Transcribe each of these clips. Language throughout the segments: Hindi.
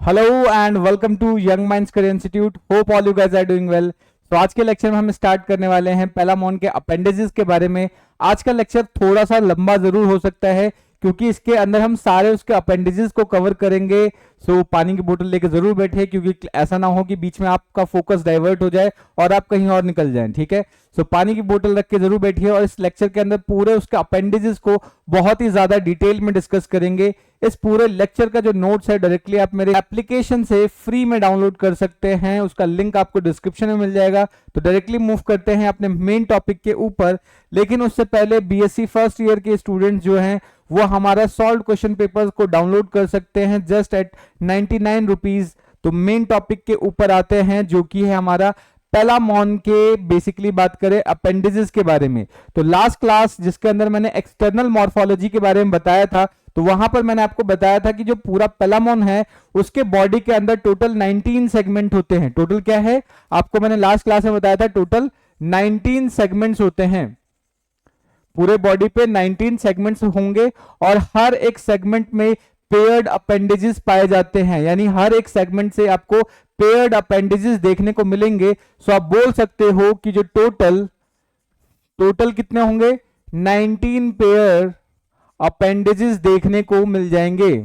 Hello and welcome to young minds career institute. Hope all you guys are doing well. तो आज के लेक्चर में हम स्टार्ट करने वाले हैं पेलामोन के अपेंडिजेस के बारे में। आज का लेक्चर थोड़ा सा लंबा जरूर हो सकता है क्योंकि इसके अंदर हम सारे उसके अपेंडिजेस को कवर करेंगे। सो पानी की बोतल लेके जरूर बैठे क्योंकि ऐसा ना हो कि बीच में आपका फोकस डाइवर्ट हो जाए और आप कहीं और निकल जाएं। ठीक है, सो पानी की बोतल रख के जरूर बैठिए और इस लेक्चर के अंदर पूरे उसके अपेंडिजेस को बहुत ही ज्यादा डिटेल में डिस्कस करेंगे। इस पूरे लेक्चर का जो नोट्स है डायरेक्टली आप मेरे एप्लीकेशन से फ्री में डाउनलोड कर सकते हैं, उसका लिंक आपको डिस्क्रिप्शन में मिल जाएगा। तो डायरेक्टली मूव करते हैं अपने मेन टॉपिक के ऊपर। लेकिन उससे पहले बीएससी फर्स्ट ईयर के स्टूडेंट्स जो हैं वो हमारा सॉल्व क्वेश्चन पेपर्स को डाउनलोड कर सकते हैं जस्ट एट 99 रुपीज। तो मेन टॉपिक के ऊपर आते हैं जो कि है हमारा पेलामोन के, बेसिकली बात करें अपेंडिजेस के बारे में। तो लास्ट क्लास जिसके अंदर मैंने एक्सटर्नल मॉर्फोलॉजी के बारे में बताया था, तो वहां पर मैंने आपको बताया था कि जो पूरा पेलामोन है उसके बॉडी के अंदर टोटल 19 सेगमेंट होते हैं। टोटल क्या है आपको मैंने लास्ट क्लास में बताया था, टोटल 19 सेगमेंट्स होते हैं। पूरे बॉडी पे 19 सेगमेंट्स होंगे और हर एक सेगमेंट में पेयर्ड अपेंडेजेस पाए जाते हैं, यानी हर एक सेगमेंट से आपको पेयर्ड अपेंडेजेस देखने को मिलेंगे। सो आप बोल सकते हो कि जो टोटल कितने होंगे, 19 पेयर अपेंडेजेस देखने को मिल जाएंगे।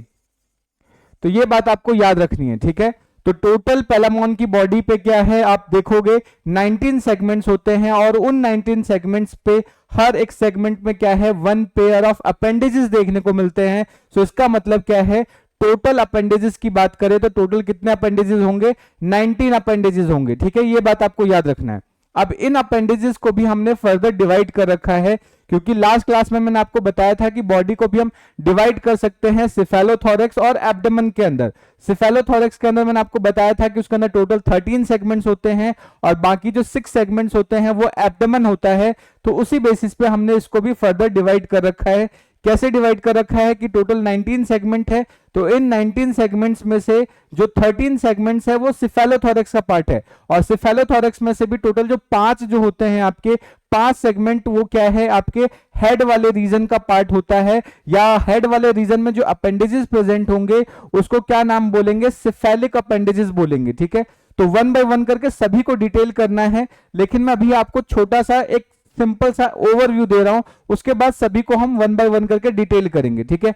तो ये बात आपको याद रखनी है, ठीक है। तो टोटल पेलामोन की बॉडी पे क्या है आप देखोगे 19 सेगमेंट्स होते हैं और उन 19 सेगमेंट्स पे हर एक सेगमेंट में क्या है, 1 पेयर ऑफ अपेंडेजेस देखने को मिलते हैं। सो इसका मतलब क्या है, टोटल अपेंडेजेस की बात करें तो टोटल कितने अपेंडेजेस होंगे, 19 अपेंडेजेस होंगे। ठीक है, ये बात आपको याद रखना है। अब इन अपेंडेजेस को भी हमने फर्दर डिवाइड कर रखा है क्योंकि लास्ट क्लास में मैंने आपको बताया था कि बॉडी को भी हम डिवाइड कर सकते हैं सिफेलोथोरेक्स और एब्डोमेन के अंदर। सिफेलोथोरेक्स के अंदर मैंने आपको बताया था कि उसके अंदर टोटल 13 सेगमेंट्स होते हैं और बाकी जो 6 सेगमेंट्स होते हैं वो एब्डोमेन होता है। तो उसी बेसिस पे हमने इसको भी फर्दर डिवाइड कर रखा है। कैसे डिवाइड कर रखा है कि टोटल 19 सेगमेंट है, तो इन 19 सेगमेंट्स में से जो 13 सेगमेंट्स है वो सिफेलोथोरेक्स का पार्ट है और सिफेलोथोरेक्स में से भी टोटल जो 5 जो होते हैं आपके 5 सेगमेंट वो क्या है आपके हेड वाले रीजन का पार्ट होता है, या हेड वाले रीजन में जो अपेंडेजेस प्रेजेंट होंगे उसको क्या नाम बोलेंगे, सिफेलिक अपेंडेजेस बोलेंगे। ठीक है, तो वन बाय वन करके सभी को डिटेल करना है, लेकिन मैं अभी आपको छोटा सा एक सिंपल सा ओवरव्यू दे रहा हूं, उसके बाद सभी को हम वन बाय वन करके डिटेल करेंगे। ठीक है,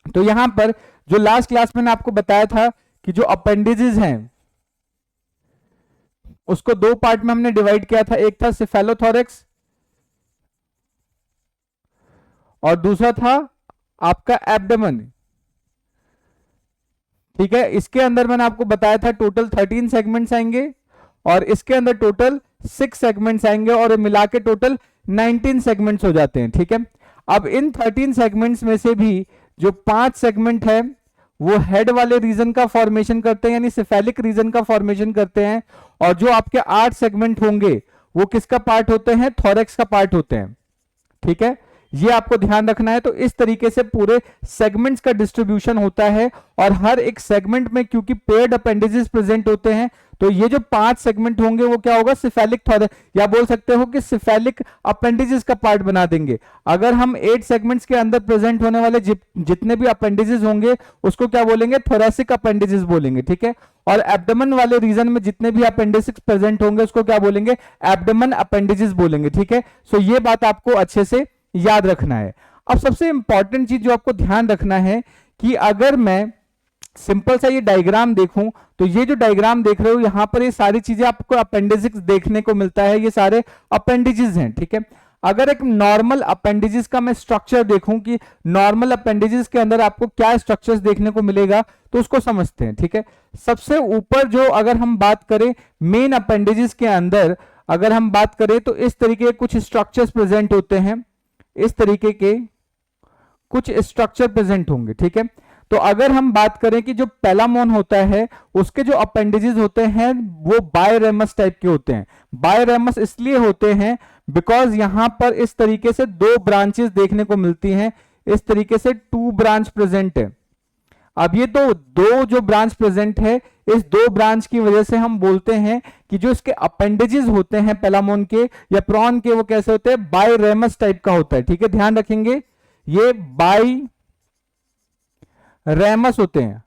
तो यहां पर जो लास्ट क्लास में आपको बताया था कि जो अपेंडेजेस हैं उसको 2 पार्ट में हमने डिवाइड किया था, एक था सिफेलोथोरेक्स और दूसरा था आपका एब्डोमेन। ठीक है, इसके अंदर मैंने आपको बताया था टोटल 13 सेगमेंट्स आएंगे और इसके अंदर टोटल 6 सेगमेंट्स आएंगे और मिला के टोटल 19 सेगमेंट्स हो जाते हैं। ठीक है, अब इन 13 सेगमेंट्स में से भी जो 5 सेगमेंट है वो हेड वाले रीजन का फॉर्मेशन करते हैं, यानी सिफेलिक रीजन का फॉर्मेशन करते हैं, और जो आपके 8 सेगमेंट होंगे वो किसका पार्ट होते हैं, थोरेक्स का पार्ट होते हैं। ठीक है, ये आपको ध्यान रखना है। तो इस तरीके से पूरे सेगमेंट्स का डिस्ट्रीब्यूशन होता है और हर एक सेगमेंट में क्योंकि पेयर्ड अपेंडेजेस प्रेजेंट होते हैं तो ये जो 5 सेगमेंट होंगे वो क्या होगा, सिफेलिक थोरेक्स, या बोल सकते हो कि सिफेलिक अपेंडेजेस का पार्ट बना देंगे। अगर हम 8 सेगमेंट्स के अंदर प्रेजेंट होने वाले जितने भी अपेंडेजेस होंगे उसको क्या बोलेंगे, थोरेसिक अपेंडेजेस बोलेंगे। ठीक है, और एब्डोमेन वाले रीजन में जितने भी अपेंडिसेस प्रेजेंट होंगे उसको क्या बोलेंगे, एब्डोमेन अपेंडेजेस बोलेंगे। ठीक है, सो ये बात आपको अच्छे से याद रखना है। अब सबसे इंपॉर्टेंट चीज जो आपको ध्यान रखना है कि अगर मैं सिंपल सा ये डायग्राम देखूं तो ये जो डायग्राम देख रहे हो यहां पर ये सारी चीजें आपको अपेंडिसेस देखने को मिलता है, ये सारे अपेंडेजेस हैं। ठीक है, अगर एक नॉर्मल अपेंडेजेस का मैं स्ट्रक्चर देखूं कि नॉर्मल अपेंडेजेस के अंदर आपको क्या स्ट्रक्चर्स देखने को मिलेगा तो उसको समझते हैं। ठीक है, सबसे ऊपर जो अगर हम बात करें मेन अपेंडेजेस के अंदर अगर हम बात करें तो इस तरीके के कुछ स्ट्रक्चर्स प्रेजेंट होते हैं, इस तरीके के कुछ स्ट्रक्चर प्रेजेंट होंगे। ठीक है, तो अगर हम बात करें कि जो पेलामोन होता है उसके जो अपेंडेजेस होते हैं वो बायरेमस टाइप के होते हैं। बायरेमस इसलिए होते हैं बिकॉज यहां पर इस तरीके से 2 ब्रांचेस देखने को मिलती हैं, इस तरीके से 2 ब्रांच प्रेजेंट है। अब ये तो 2 जो ब्रांच प्रेजेंट है, इस 2 ब्रांच की वजह से हम बोलते हैं कि जो इसके अपेंडेजेस होते हैं पेलामोन के या प्रॉन के वो कैसे होते हैं, बायरेमस टाइप का होता है। ठीक है, ध्यान रखेंगे ये बाई रेमस होते हैं।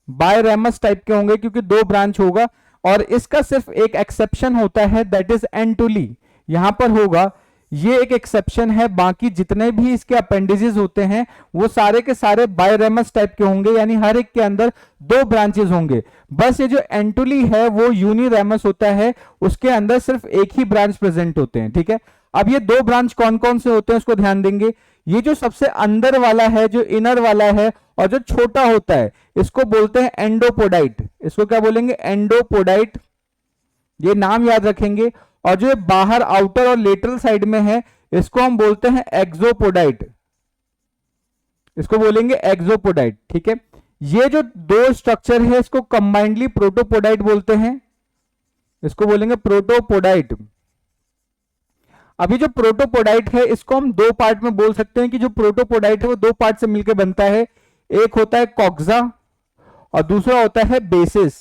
बायरेमस टाइप के होंगे क्योंकि दो ब्रांच होगा। और इसका सिर्फ एक एक्सेप्शन होता है, दैट इज एंटुली, यहां पर होगा, ये एक एक्सेप्शन है। बाकी जितने भी इसके अपेंडिजेस होते हैं वो सारे के सारे बायरेमस टाइप के होंगे, यानी हर एक के अंदर दो ब्रांचेस होंगे। बस ये जो एंटुली है वो यूनिरेमस होता है, उसके अंदर सिर्फ एक ही ब्रांच प्रेजेंट होते हैं। ठीक है, अब ये दो ब्रांच कौन कौन से होते हैं उसको ध्यान देंगे। ये जो सबसे अंदर वाला है, जो इनर वाला है, और जो छोटा होता है, इसको बोलते हैं एंडोपोडाइट। इसको क्या बोलेंगे? एंडोपोडाइट, ये नाम याद रखेंगे। और जो बाहर आउटर और लेटरल साइड में है, इसको हम बोलते हैं एक्सोपोडाइट, इसको बोलेंगे एक्सोपोडाइट। ठीक है, ये जो दो स्ट्रक्चर है इसको कंबाइंडली प्रोटोपोडाइट बोलते हैं, इसको बोलेंगे प्रोटोपोडाइट। अभी जो प्रोटोपोडाइट है इसको हम दो पार्ट में बोल सकते हैं कि जो प्रोटोपोडाइट है वो दो पार्ट से मिलकर बनता है। एक होता है कॉक्सा और दूसरा होता है बेसिस।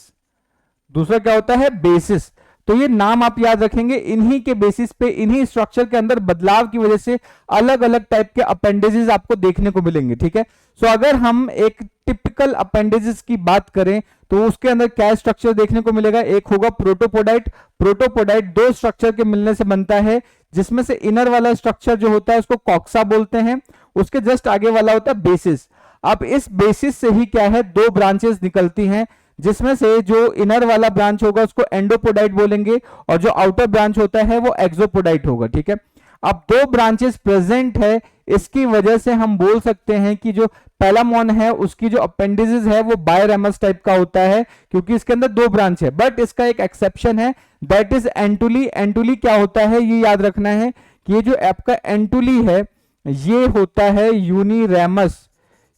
दूसरा क्या होता है? बेसिस। तो ये नाम आप याद रखेंगे, इन्हीं के बेसिस पे, इन्हीं स्ट्रक्चर के अंदर बदलाव की वजह से अलग अलग टाइप के अपेंडेजेस आपको देखने को मिलेंगे। ठीक है, सो अगर हम एक टिपिकल अपेंडेजेस की बात करें तो उसके अंदर क्या स्ट्रक्चर देखने को मिलेगा? एक होगा प्रोटोपोडाइट। प्रोटोपोडाइट दो स्ट्रक्चर के मिलने से बनता है, जिसमें से इनर वाला स्ट्रक्चर जो होता है उसको कॉक्सा बोलते हैं, उसके जस्ट आगे वाला होता है बेसिस। अब इस बेसिस से ही क्या है, दो ब्रांचेस निकलती हैं, जिसमें से जो इनर वाला ब्रांच होगा उसको एंडोपोडाइट बोलेंगे और जो आउटर ब्रांच होता है वो एक्सोपोडाइट होगा। ठीक है, अब दो ब्रांचेस प्रेजेंट है, इसकी वजह से हम बोल सकते हैं कि जो पैलामोन है उसकी जो अपेंडिजेस है वो बायरेमस टाइप का होता है, क्योंकि इसके अंदर दो ब्रांच है। बट इसका एक एक्सेप्शन है, दैट इज एंटुली। एंटुली क्या होता है ये याद रखना है कि ये जो आपका एंटुली है ये होता है यूनिरेमस।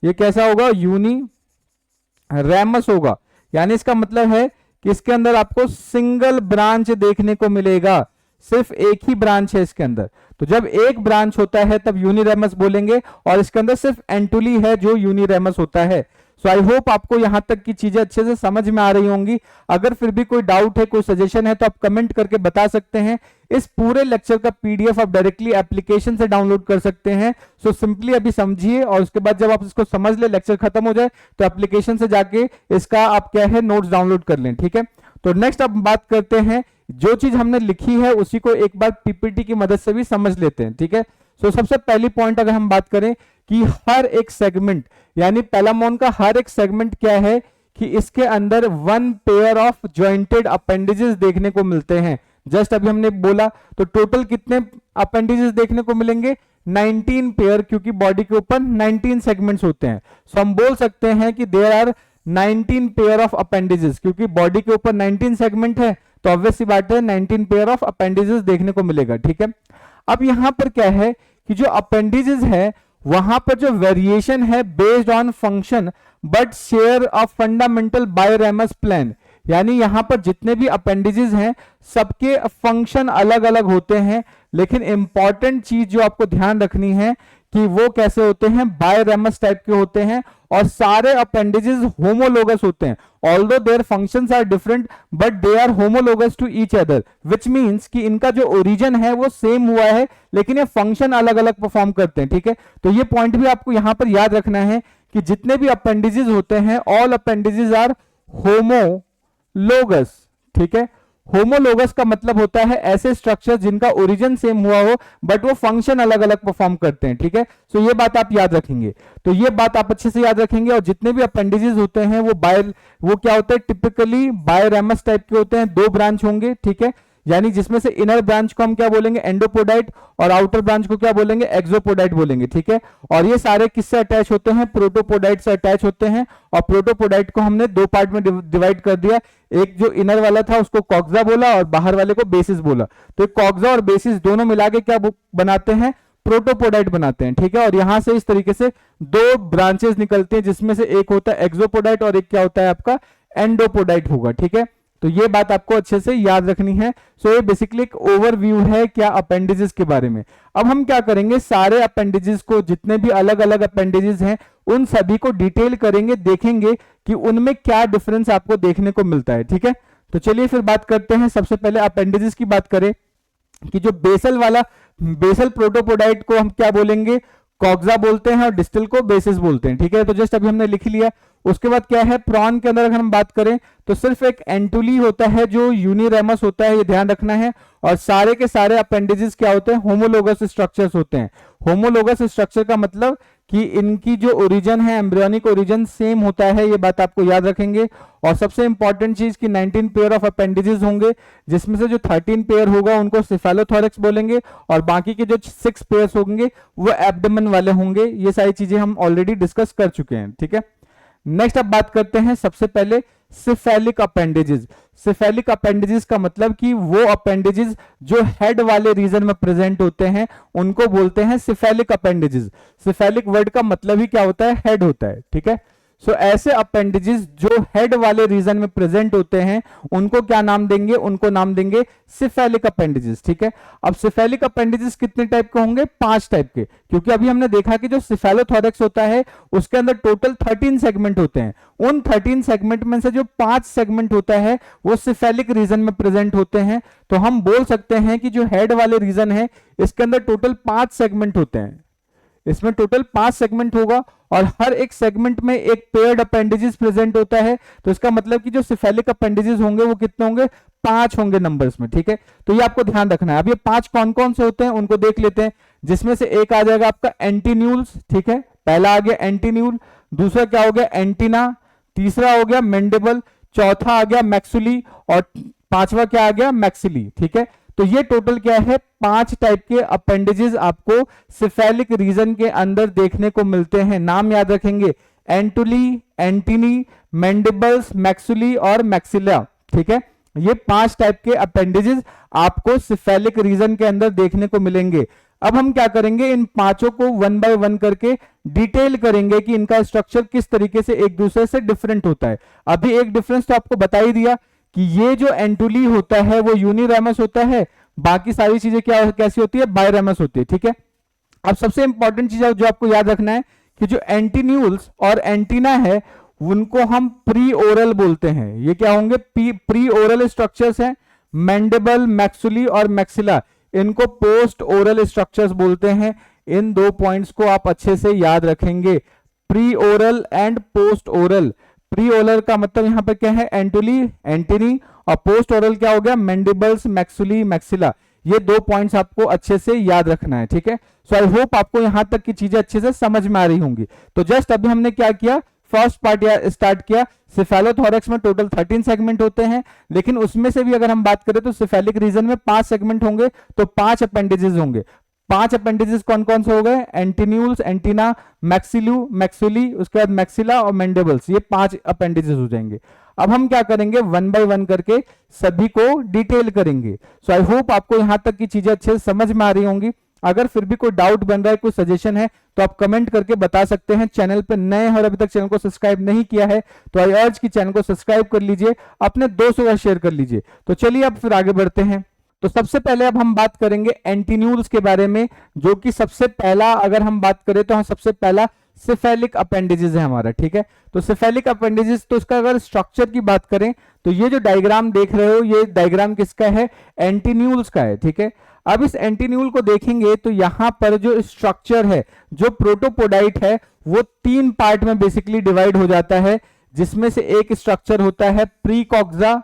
ये कैसा होगा? यूनिरेमस होगा, यानी इसका मतलब है कि इसके अंदर आपको सिंगल ब्रांच देखने को मिलेगा, सिर्फ एक ही ब्रांच है इसके अंदर। तो जब एक ब्रांच होता है तब यूनिरेमस बोलेंगे, और इसके अंदर सिर्फ एंटुली है जो यूनिरेमस होता है। सो आई होप आपको यहां तक की चीजें अच्छे से समझ में आ रही होंगी। अगर फिर भी कोई डाउट है, कोई सजेशन है, तो आप कमेंट करके बता सकते हैं। इस पूरे लेक्चर का पीडीएफ आप डायरेक्टली एप्लीकेशन से डाउनलोड कर सकते हैं। सो सिंपली अभी समझिए, और उसके बाद जब आप इसको समझ ले, लेक्चर खत्म हो जाए, तो एप्लीकेशन से जाके इसका आप क्या है नोट्स डाउनलोड कर लें। ठीक है, तो नेक्स्ट अब बात करते हैं, जो चीज हमने लिखी है उसी को एक बार पीपीटी की मदद से भी समझ लेते हैं। ठीक है, सो सबसे पहली पॉइंट अगर हम बात करें कि हर एक सेगमेंट, यानी पैलामोन का हर एक सेगमेंट क्या है कि इसके अंदर one pair of jointed appendages देखने को मिलते हैं। जस्ट अभी हमने बोला, तो टोटल कितने अपेंडेजेस देखने को मिलेंगे? 19 पेयर, क्योंकि बॉडी के ऊपर 19 सेगमेंट्स होते हैं। सो हम बोल सकते हैं कि there are 19 pair of appendages, क्योंकि बॉडी के ऊपर 19 सेगमेंट है तो ऑब्वियस सी बात है 19 पेयर ऑफ अपेंडेजेस देखने को मिलेगा। ठीक है, अब यहां पर क्या है कि जो अपेंडेजेस है वहां पर जो वेरिएशन है based on function but share of fundamental biramous plan, यानी यहां पर जितने भी अपेंडेजेस हैं सबके फंक्शन अलग अलग होते हैं, लेकिन इंपॉर्टेंट चीज जो आपको ध्यान रखनी है कि वो कैसे होते हैं, बायोरेमस टाइप के होते हैं, और सारे अपेंडेजेस होमोलोगस होते हैं। Although their functions are different but they are homologous to each other, which means कि इनका जो ओरिजिन है वो सेम हुआ है, लेकिन ये फंक्शन अलग अलग परफॉर्म करते हैं। ठीक है, तो ये पॉइंट भी आपको यहां पर याद रखना है कि जितने भी अपेंडेजेस होते हैं, ऑल अपेंडेजेस आर होमोलोगस। ठीक है, होमोलोगस का मतलब होता है ऐसे स्ट्रक्चर जिनका ओरिजिन सेम हुआ हो बट वो फंक्शन अलग अलग परफॉर्म करते हैं। ठीक है, सो ये बात आप याद रखेंगे, तो ये बात आप अच्छे से याद रखेंगे। और जितने भी अपेंडेजेस होते हैं वो क्या होता है, टिपिकली बायोरेमस टाइप के होते हैं, दो ब्रांच होंगे। ठीक है, यानी जिसमें से इनर ब्रांच को हम क्या बोलेंगे, एंडोपोडाइट, और आउटर ब्रांच को क्या बोलेंगे, एक्सोपोडाइट बोलेंगे। ठीक है, और ये सारे किससे अटैच होते हैं, प्रोटोपोडाइट से अटैच होते हैं। और प्रोटोपोडाइट को हमने दो पार्ट में डिवाइड कर दिया, एक जो इनर वाला था उसको कॉक्सा बोला और बाहर वाले को बेसिस बोला। तो कॉक्सा और बेसिस दोनों मिला के क्या बनाते हैं, प्रोटोपोडाइट बनाते हैं। ठीक है, और यहां से इस तरीके से दो ब्रांचेस निकलते हैं, जिसमें से एक होता है एक्सोपोडाइट और एक क्या होता है आपका एंडोपोडाइट होगा। ठीक है, तो ये बात आपको अच्छे से याद रखनी है। सो ये बेसिकली एक ओवरव्यू है क्या अपेंडेजेस के बारे में। अब हम क्या करेंगे, सारे अपेंडेजेस को, जितने भी अलग अलग अपेंडेजेस हैं उन सभी को डिटेल करेंगे, देखेंगे कि उनमें क्या डिफरेंस आपको देखने को मिलता है। ठीक है, तो चलिए फिर बात करते हैं। सबसे पहले अपेंडेजेस की बात करें कि जो बेसल प्रोटोपोडाइट को हम क्या बोलेंगे, कॉक्सा बोलते हैं और डिस्टिल को बेसिस बोलते हैं। ठीक है, तो जस्ट अभी हमने लिख लिया। उसके बाद क्या है, प्रॉन के अंदर अगर हम बात करें तो सिर्फ एक एंटुली होता है जो यूनिरेमस होता है, ये ध्यान रखना है। और सारे के सारे अपेंडेजेस क्या होते हैं, होमोलोगस स्ट्रक्चर्स होते हैं। होमोलोगस स्ट्रक्चर का मतलब कि इनकी जो ओरिजिन है, एम्ब्रियोनिक ओरिजिन सेम होता है, ये बात आपको याद रखेंगे। और सबसे इंपॉर्टेंट चीज कि 19 पेयर ऑफ अपेंडेजेस होंगे, जिसमें से जो 13 पेयर होगा उनको सिफेलोथोरैक्स बोलेंगे, और बाकी के जो 6 पेयर्स होंगे वो एब्डोमेन वाले होंगे। ये सारी चीजें हम ऑलरेडी डिस्कस कर चुके हैं। ठीक है, नेक्स्ट अब बात करते हैं सबसे पहले सिफेलिक अपेंडेजेस। सिफेलिक अपेंडेजेस का मतलब कि वो अपेंडेजेस जो हेड वाले रीजन में प्रेजेंट होते हैं उनको बोलते हैं सिफेलिक अपेंडेजेस। सिफेलिक वर्ड का मतलब ही क्या होता है, हेड होता है। ठीक है, सो ऐसे अपेंडेजेस जो हेड वाले रीजन में प्रेजेंट होते हैं उनको क्या नाम देंगे, उनको नाम देंगे सिफेलिक अपेंडेजेस। ठीक है, अब सिफेलिक अपेंडेजेस कितने टाइप के होंगे, 5 टाइप के, क्योंकि अभी हमने देखा कि जो सिफेलोथोरैक्स होता है उसके अंदर टोटल 13 सेगमेंट होते हैं। उन 13 सेगमेंट में से जो 5 सेगमेंट होता है वो सिफेलिक रीजन में प्रेजेंट होते हैं। तो हम बोल सकते हैं कि जो हेड वाले रीजन है इसके अंदर टोटल 5 सेगमेंट होते हैं। इसमें टोटल 5 सेगमेंट होगा और हर एक सेगमेंट में एक पेयर्ड अपेंडेजेस प्रेजेंट होता है। तो इसका मतलब कि जो सिफेलिक अपेंडेजेस होंगे वो कितने होंगे, 5 होंगे नंबर्स में। ठीक है, तो ये आपको ध्यान रखना है। अब ये 5 कौन कौन से होते हैं उनको देख लेते हैं, जिसमें से एक आ जाएगा आपका एंटीन्यूल्स। ठीक है, पहला आ गया एंटीन्यूल, दूसरा क्या हो गया एंटीना, तीसरा हो गया मैंडिबल, चौथा आ गया मैक्सुली और पांचवा क्या आ गया मैक्सिली। ठीक है, तो ये टोटल क्या है, 5 टाइप के अपेंडेजेस आपको सिफेलिक रीजन के अंदर देखने को मिलते हैं। नाम याद रखेंगे, एंटुली, एंटिनी, मैंडिबल्स, मैक्सुली और मैक्सिला। ठीक है, ये 5 टाइप के अपेंडेजेस आपको सिफेलिक रीजन के अंदर देखने को मिलेंगे। अब हम क्या करेंगे, इन पांचों को 1 बाय 1 करके डिटेल करेंगे कि इनका स्ट्रक्चर किस तरीके से एक दूसरे से डिफरेंट होता है। अभी एक डिफरेंस तो आपको बता ही दिया कि ये जो एंटुली होता है वो यूनिरेमस होता है, बाकी सारी चीजें क्या कैसी होती है, बायरेमस होती है। ठीक है, अब सबसे इंपॉर्टेंट चीज जो आपको याद रखना है कि जो एंटीन्यूल्स और एंटीना है उनको हम प्री ओरल बोलते हैं। ये क्या होंगे, प्री ओरल स्ट्रक्चर्स हैं। मैंडिबल, मैक्सुली और मैक्सिला इनको पोस्ट ओरल स्ट्रक्चर्स बोलते हैं। इन 2 पॉइंट्स को आप अच्छे से याद रखेंगे, pre oral and post oral. Pre oral का मतलब यहां पर क्या है, एंटुली, एंटिनी, और पोस्ट ओरल क्या हो गया, मैंडिबल्स, मैक्सुली, मैक्सिला। ये 2 पॉइंट्स आपको अच्छे से याद रखना है। ठीक है, सो आई होप आपको यहां तक की चीजें अच्छे से समझ में आ रही होंगी। तो जस्ट अभी हमने क्या किया, फर्स्ट पार्ट स्टार्ट किया। सिफेलोथोरैक्स में टोटल 13 सेगमेंट होते हैं, लेकिन उसमें से भी अगर हम बात करें तो सिफेलिक रीजन में 5 सेगमेंट होंगे, तो 5 अपेंडेजेस होंगे। 5 अपेंडेजेस कौन कौन से हो गए, एंटीन्यूल्स, एंटीना, मैक्सिलू, मैक्सुली, उसके बाद मैक्सिला और मैंडिबल्स। ये 5 अपेंडेजेस हो जाएंगे। अब हम क्या करेंगे, 1 बाय 1 करके सभी को डिटेल करेंगे। सो आई होप आपको यहां तक की चीजें अच्छे से समझ में आ रही होंगी। अगर फिर भी कोई डाउट बन रहा है, कोई सजेशन है, तो आप कमेंट करके बता सकते हैं। चैनल पे नए हैं और अभी तक चैनल को सब्सक्राइब नहीं किया है तो आई अर्ज की चैनल को सब्सक्राइब कर लीजिए, अपने दोस्तों का शेयर कर लीजिए। तो चलिए अब फिर आगे बढ़ते हैं। तो सबसे पहले अब हम बात करेंगे एंटीन्यूल्स के बारे में, जो कि सबसे पहला अगर हम बात करें तो हम सबसे पहला सिफेलिक अपेंडेजेस है हमारा। ठीक है, तो सिफेलिक अपेंडेजेस, तो इसका अगर स्ट्रक्चर की बात करें तो ये जो डायग्राम देख रहे हो ये डायग्राम किसका है, एंटीन्यूल्स का है। ठीक है, अब इस एंटीन्यूल को देखेंगे तो यहां पर जो स्ट्रक्चर है, जो प्रोटोपोडाइट है, वो 3 पार्ट में बेसिकली डिवाइड हो जाता है, जिसमें से एक स्ट्रक्चर होता है प्रीकॉक्सा,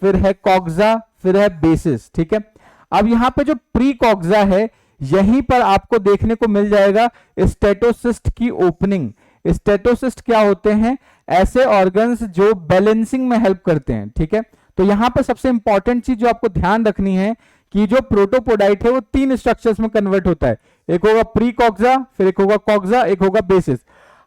फिर है कॉक्सा, फिर है बेसिस। ठीक है, अब यहां पे जो प्रीकॉक्सा है यहीं पर आपको देखने को मिल जाएगा स्टेटोसिस्ट की ओपनिंग। स्टेटोसिस्ट क्या होते हैं, ऐसे ऑर्गन्स जो बैलेंसिंग में हेल्प करते हैं। ठीक है, तो यहां पर सबसे इंपॉर्टेंट चीज जो आपको ध्यान रखनी है कि जो प्रोटोपोडाइट है वो 3 स्ट्रक्चर्स में कन्वर्ट होता है। एक होगा प्रीकॉक्सा, फिर एक होगा कॉक्सा, एक होगा बेसिस।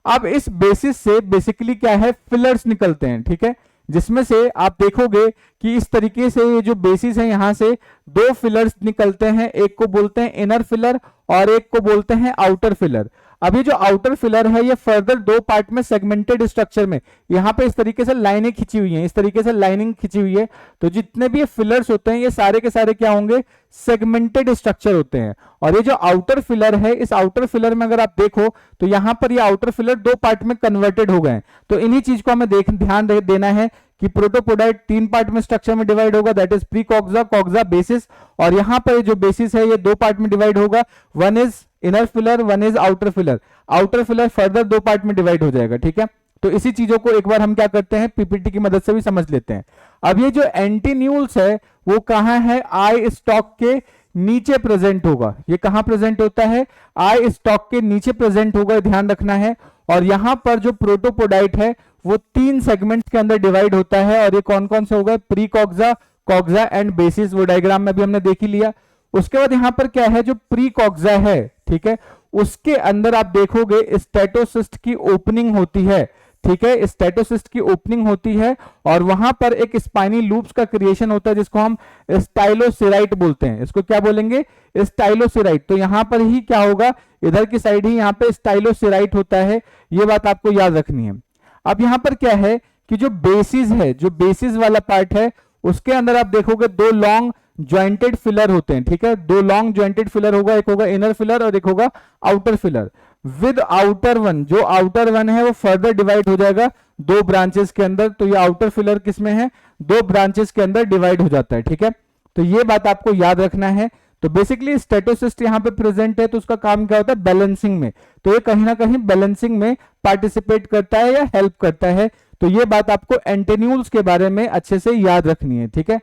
अब इस बेसिस से बेसिकली क्या है, फिलर्स निकलते हैं। ठीक है, जिसमें से आप देखोगे कि इस तरीके से ये जो बेसिस है यहां से 2 फिलर्स निकलते हैं, एक को बोलते हैं इनर फिलर और एक को बोलते हैं आउटर फिलर। अभी जो आउटर फिलर है ये फर्दर 2 पार्ट में सेगमेंटेड स्ट्रक्चर में यहां पे इस तरीके से लाइनें खिंची हुई हैं, इस तरीके से लाइनिंग खिंची हुई है। तो जितने भी फिलर्स होते हैं ये सारे के सारे क्या होंगे, सेगमेंटेड स्ट्रक्चर होते हैं। और ये जो आउटर फिलर है, इस आउटर फिलर में अगर आप देखो तो यहां पर ये आउटर फिलर 2 पार्ट में कन्वर्टेड हो गए। तो इन्हीं चीज को हमें ध्यान देना है कि प्रोटोपोडाइट 3 पार्ट में स्ट्रक्चर में डिवाइड होगा, that is pre coxa, coxa, basis, और यहाँ पर जो बेसिस है ये 2 पार्ट में डिवाइड होगा, one is inner filler, one is outer filler. Outer filler further 2 part में डिवाइड हो जाएगा, ठीक है। तो इसी चीजों को एक बार हम क्या करते हैं, पीपीटी की मदद से भी समझ लेते हैं। अब ये जो एंटीन्यूल्स है वो कहां है, आई स्टॉक के नीचे प्रेजेंट होगा। ये कहां प्रेजेंट होता है, आई स्टॉक के नीचे प्रेजेंट होगा, ध्यान रखना है। और यहां पर जो प्रोटोपोडाइट है वो 3 सेगमेंट्स के अंदर डिवाइड होता है, और ये कौन कौन से हो गए, pre coxa, coxa and bases, वो डायग्राम में भी हमने देख ही लिया। उसके बाद यहां पर क्या है, जो प्री कॉक्सा है, ठीक है, उसके अंदर आप देखोगे स्टेटोसिस्ट की ओपनिंग होती है, ठीक है, स्टेटोसिस्ट की ओपनिंग होती है, और वहां पर एक स्पाइनी लूप्स का क्रिएशन होता है जिसको हम स्टाइलोसेराइट बोलते हैं। इसको क्या बोलेंगे, स्टाइलोसेराइट। तो यहां पर ही क्या होगा, इधर की साइड ही यहां पे स्टाइलोसेराइट होता है, ये बात आपको याद रखनी है। अब यहां पर क्या है कि जो बेसिस है, जो बेसिस वाला पार्ट है, उसके अंदर आप देखोगे 2 लॉन्ग ज्वाइंटेड फिलर होते हैं, ठीक है, 2 लॉन्ग ज्वाइंटेड फिलर होगा, एक होगा इनर फिलर और एक होगा outer filler. With outer one, जो आउटर वन है वो फर्दर डिवाइड हो जाएगा 2 ब्रांचेस के अंदर। तो ये आउटर फिलर किसमें है, 2 ब्रांचेस के अंदर डिवाइड हो जाता है, ठीक है। तो ये बात आपको याद रखना है। तो बेसिकली स्टेटोसिस्ट यहाँ पे प्रेजेंट है, तो उसका काम क्या होता है, बैलेंसिंग में। तो ये कहीं ना कहीं बैलेंसिंग में पार्टिसिपेट करता है या हेल्प करता है। तो ये बात आपको एंटीन्यूल्स के बारे में अच्छे से याद रखनी है, ठीक है।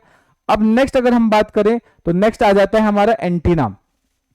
अब नेक्स्ट अगर हम बात करें तो नेक्स्ट आ जाता है हमारा एंटीना।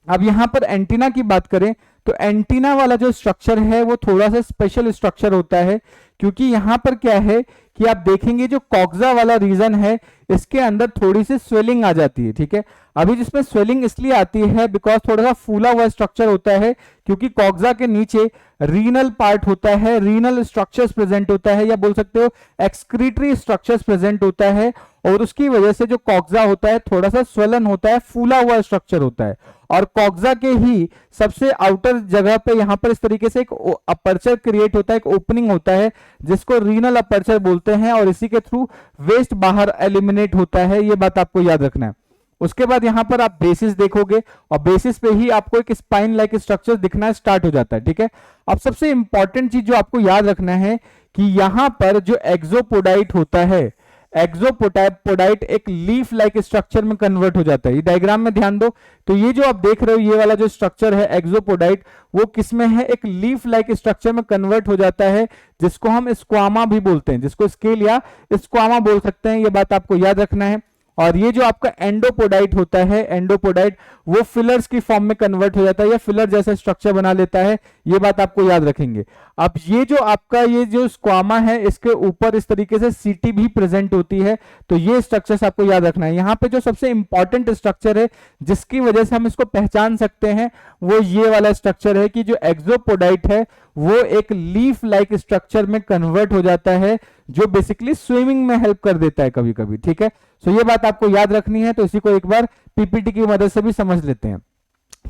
अब यहां पर एंटीना की बात करें तो एंटीना वाला जो स्ट्रक्चर है वो थोड़ा सा स्पेशल स्ट्रक्चर होता है, क्योंकि यहां पर क्या है कि आप देखेंगे जो कॉक्सा वाला रीजन है इसके अंदर थोड़ी सी स्वेलिंग आ जाती है, ठीक है। अभी जिसमें स्वेलिंग इसलिए आती है बिकॉज थोड़ा सा फूला हुआ स्ट्रक्चर होता है, क्योंकि कॉक्सा के नीचे रीनल पार्ट होता है, रीनल स्ट्रक्चर्स प्रेजेंट होता है, या बोल सकते हो एक्सक्रीटरी स्ट्रक्चर्स प्रेजेंट होता है, और उसकी वजह से जो कॉक्सा होता है थोड़ा सा स्वेलन होता है, फूला हुआ स्ट्रक्चर होता है। और कॉक्सा के ही सबसे आउटर जगह पे यहां पर इस तरीके से एक अपर्चर क्रिएट होता है, एक ओपनिंग होता है जिसको रीनल अपर्चर बोलते हैं, और इसी के थ्रू वेस्ट बाहर एलिमिनेट होता है। ये बात आपको याद रखना है। उसके बाद यहां पर आप बेसिस देखोगे और बेसिस पे ही आपको एक स्पाइन लाइक स्ट्रक्चर दिखना स्टार्ट हो जाता है, ठीक है। अब सबसे इंपॉर्टेंट चीज जो आपको याद रखना है कि यहां पर जो एक्सोपोडाइट होता है, एक्सोपोडाइट एक लीफ लाइक स्ट्रक्चर में कन्वर्ट हो जाता है। ये डायग्राम में ध्यान दो, तो ये जो आप देख रहे हो ये वाला जो स्ट्रक्चर है एक्सोपोडाइट, वो किसमें है, एक लीफ लाइक स्ट्रक्चर में कन्वर्ट हो जाता है, जिसको हम स्क्वामा भी बोलते हैं, जिसको स्केल या स्क्वामा बोल सकते हैं। ये बात आपको याद रखना है। और ये जो आपका एंडोपोडाइट होता है, एंडोपोडाइट वो फिलर्स की फॉर्म में कन्वर्ट हो जाता है या फिलर जैसा स्ट्रक्चर बना लेता है। ये बात आपको याद रखेंगे। अब ये जो आपका ये जो स्क्वामा है इसके ऊपर इस तरीके से सीटी भी प्रेजेंट होती है, तो ये स्ट्रक्चर्स आपको याद रखना है। यहाँ पे जो सबसे इंपॉर्टेंट स्ट्रक्चर है जिसकी वजह से हम इसको पहचान सकते हैं वो ये वाला स्ट्रक्चर है कि जो एक्सोपोडाइट है वो एक लीफ लाइक स्ट्रक्चर में कन्वर्ट हो जाता है, जो बेसिकली स्विमिंग में हेल्प कर देता है कभी कभी, ठीक है। सो ये बात आपको याद रखनी है। तो इसी को एक बार पीपीटी की मदद से भी समझ लेते हैं।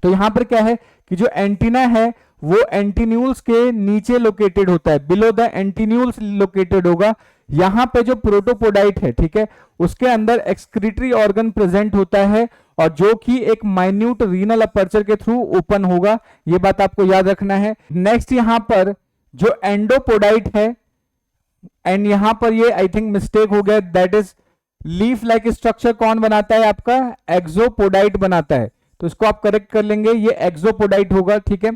तो यहां पर क्या है कि जो एंटीना है वो एंटीन्यूल्स के नीचे लोकेटेड होता है, बिलो द एंटीन्यूल्स लोकेटेड होगा। यहां पे जो प्रोटोपोडाइट है, ठीक है, उसके अंदर एक्सक्रीटरी ऑर्गन प्रेजेंट होता है और जो कि एक माइन्यूट रीनल अपर्चर के थ्रू ओपन होगा। ये बात आपको याद रखना है। नेक्स्ट यहां पर जो एंडोपोडाइट है, एंड यहां पर ये आई थिंक मिस्टेक हो गया, that is leaf like structure कौन बनाता है, आपका एक्सोपोडाइट बनाता है। तो इसको आप करेक्ट कर लेंगे, ये एक्सोपोडाइट होगा, ठीक है।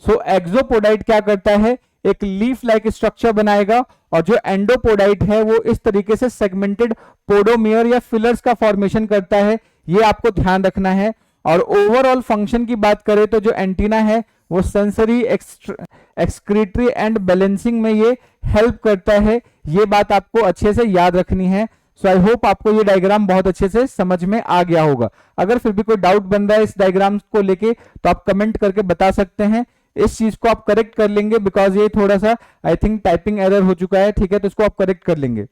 सो एक्सोपोडाइट क्या करता है, एक लीफ लाइक स्ट्रक्चर बनाएगा, और जो एंडोपोडाइट है वो इस तरीके से सेगमेंटेड पोडोमियर या फिलर्स का फॉर्मेशन करता है। ये आपको ध्यान रखना है। और ओवरऑल फंक्शन की बात करें तो जो एंटीना है वो सेंसरी, एक्सक्रीटरी एंड बैलेंसिंग में ये हेल्प करता है। ये बात आपको अच्छे से याद रखनी है। सो आई होप आपको ये डायग्राम बहुत अच्छे से समझ में आ गया होगा। अगर फिर भी कोई डाउट बन रहा है इस डायग्राम को लेके तो आप कमेंट करके बता सकते हैं। इस चीज को आप करेक्ट कर लेंगे बिकॉज ये थोड़ा सा आई थिंक टाइपिंग एरर हो चुका है, ठीक है, तो इसको आप करेक्ट कर लेंगे।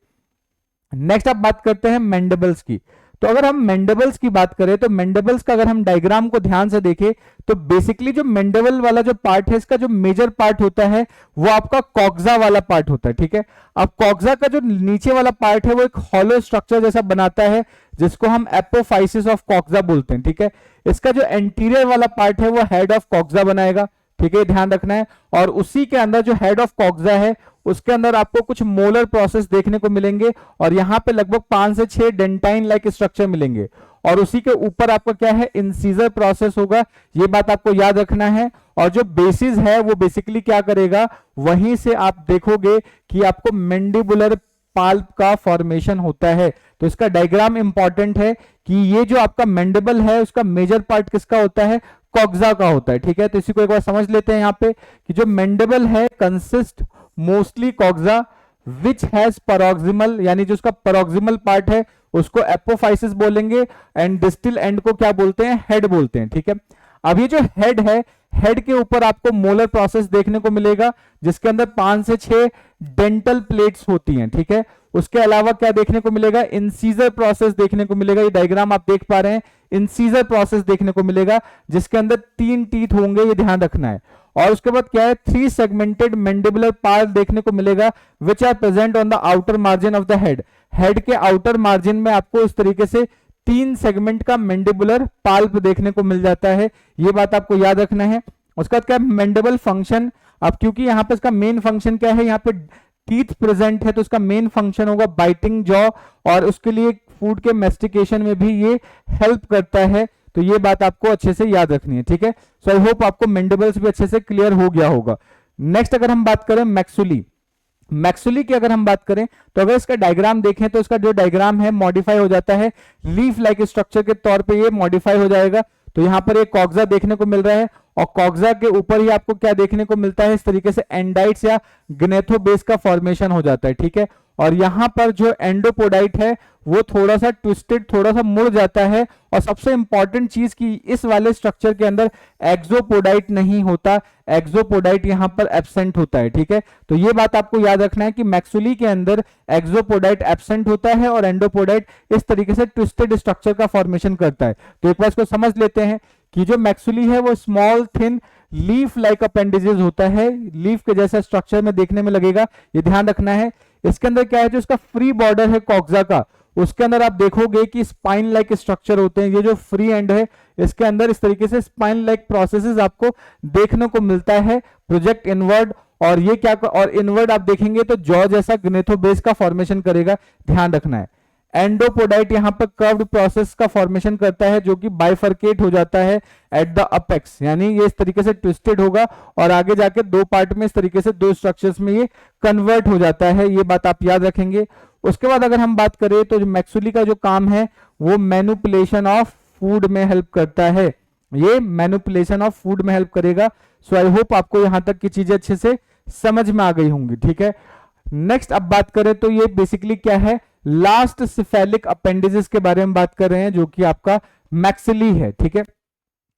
नेक्स्ट आप बात करते हैं मैंडिबल्स की। तो अगर हम मैंडिबल्स की बात करें तो मैंडिबल्स का अगर हम डायग्राम को ध्यान से देखें तो बेसिकली जो मैंडिबल वाला जो पार्ट है इसका जो मेजर पार्ट होता है वो आपका कॉक्सा वाला पार्ट होता है, ठीक है। अब कॉक्सा का जो नीचे वाला पार्ट है वो एक हॉलो स्ट्रक्चर जैसा बनाता है जिसको हम एपोफाइसिस ऑफ कॉक्सा बोलते हैं, ठीक है। इसका जो एंटीरियर वाला पार्ट है वो हेड ऑफ कॉक्सा बनाएगा, ठीक है, ध्यान रखना है। और उसी के अंदर जो हेड ऑफ कॉक्सा है उसके अंदर आपको कुछ मोलर प्रोसेस देखने को मिलेंगे और यहाँ पे लगभग 5 से 6 डेंटाइन लाइक स्ट्रक्चर मिलेंगे और उसी के ऊपर आपका क्या है, इंसीजर प्रोसेस होगा, ये बात आपको याद रखना है। और जो बेसिस है वो बेसिकली क्या करेगा, वहीं से आप देखोगे कि आपको मैंडिबुलर पाल्प का फॉर्मेशन होता है। तो इसका डायग्राम इंपॉर्टेंट है कि ये जो आपका मैंडिबल है उसका मेजर पार्ट किसका होता है, कॉक्सा का होता है। ठीक है, तो इसी को एक बार समझ लेते हैं यहाँ पे कि जो मैंडिबल है consist mostly coxa which has proximal, यानी जो उसका पैरोक्सिमल पार्ट है उसको एपोफाइसिस बोलेंगे एंड डिस्टल एंड को क्या बोलते हैं, हेड बोलते हैं। ठीक है, अब ये जो हेड है, हेड के ऊपर आपको मोलर प्रोसेस देखने को मिलेगा जिसके अंदर 5 से 6 डेंटल प्लेट्स होती हैं। ठीक है, उसके अलावा क्या देखने को मिलेगा, इंसीजर प्रोसेस देखने को मिलेगा। ये डायग्राम आप देख पा रहे हैं, इंसीजर प्रोसेस देखने को मिलेगा जिसके अंदर 3 टीथ होंगे, ये ध्यान रखना है। और उसके बाद क्या है, 3 सेगमेंटेड मैंडिबुलर पार्ट देखने को मिलेगा which are present on the outer margin of the head. Head के आउटर मार्जिन में आपको इस तरीके से 3 सेगमेंट का मैंडिबुलर पाल्प देखने को मिल जाता है, ये बात आपको याद रखना है। उसका क्या मैंडिबल फंक्शन, अब क्योंकि यहाँ पे इसका मेन फंक्शन क्या है, यहाँ पे टीथ प्रेजेंट है तो इसका मेन फंक्शन होगा बाइटिंग जॉ और उसके लिए फूड के मेस्टिकेशन में भी ये हेल्प करता है। तो ये बात आपको अच्छे से याद रखनी है। ठीक है, सो आई होप आपको मैंडिबल्स भी अच्छे से क्लियर हो गया होगा। नेक्स्ट अगर हम बात करें मैक्सुली, मैक्सुली की अगर हम बात करें तो अगर इसका डायग्राम देखें तो इसका जो डायग्राम है मॉडिफाई हो जाता है, लीफ लाइक स्ट्रक्चर के तौर पे ये मॉडिफाई हो जाएगा। तो यहाँ पर एक कॉक्सा देखने को मिल रहा है और कॉक्सा के ऊपर ही आपको क्या देखने को मिलता है, इस तरीके से एंडाइट्स या ग्नेथोबेस का फॉर्मेशन हो जाता है। ठीक है, और यहाँ पर जो एंडोपोडाइट है वो थोड़ा सा ट्विस्टेड, थोड़ा सा मुड़ जाता है। और सबसे इंपॉर्टेंट चीज की इस वाले स्ट्रक्चर के अंदर एक्सोपोडाइट नहीं होता, एक्सोपोडाइट यहाँ पर एब्सेंट होता है। ठीक है, तो ये बात आपको याद रखना है कि मैक्सुली के अंदर एक्सोपोडाइट एब्सेंट होता है और एंडोपोडाइट इस तरीके से ट्विस्टेड स्ट्रक्चर का फॉर्मेशन करता है। तो एक बार इसको समझ लेते हैं कि जो मैक्सुली है वो small thin leaf like appendages होता है, लीफ के जैसा स्ट्रक्चर में देखने में लगेगा, ये ध्यान रखना है। इसके अंदर क्या है, जो इसका फ्री बॉर्डर है कॉक्सा का, उसके अंदर आप देखोगे कि स्पाइन लाइक स्ट्रक्चर होते हैं। ये जो फ्री एंड है इसके अंदर इस तरीके से स्पाइन लाइक प्रोसेसेस आपको देखने को मिलता है, प्रोजेक्ट इनवर्ड। और ये क्या, और इनवर्ड आप देखेंगे तो जॉ जैसा ग्नेथोबेस का फॉर्मेशन करेगा, ध्यान रखना है। एंडोपोडाइट यहाँ पर कर्व्ड प्रोसेस का फॉर्मेशन करता है जो कि बाइफर्केट हो जाता है एट द अपेक्स, यानी ये इस तरीके से ट्विस्टेड होगा और आगे जाके 2 पार्ट में इस तरीके से 2 स्ट्रक्चर्स में ये कन्वर्ट हो जाता है, ये बात आप याद रखेंगे। उसके बाद अगर हम बात करें तो मैक्सुली का जो काम है वो मैनिपुलेशन ऑफ फूड में हेल्प करता है, ये मैनिपुलेशन ऑफ फूड में हेल्प करेगा। सो आई होप आपको यहां तक की चीजें अच्छे से समझ में आ गई होंगी। ठीक है, नेक्स्ट अब बात करें तो ये बेसिकली क्या है, लास्ट सिफेलिक अपेंडिजेस के बारे में बात कर रहे हैं जो कि आपका मैक्सिली है। ठीक है,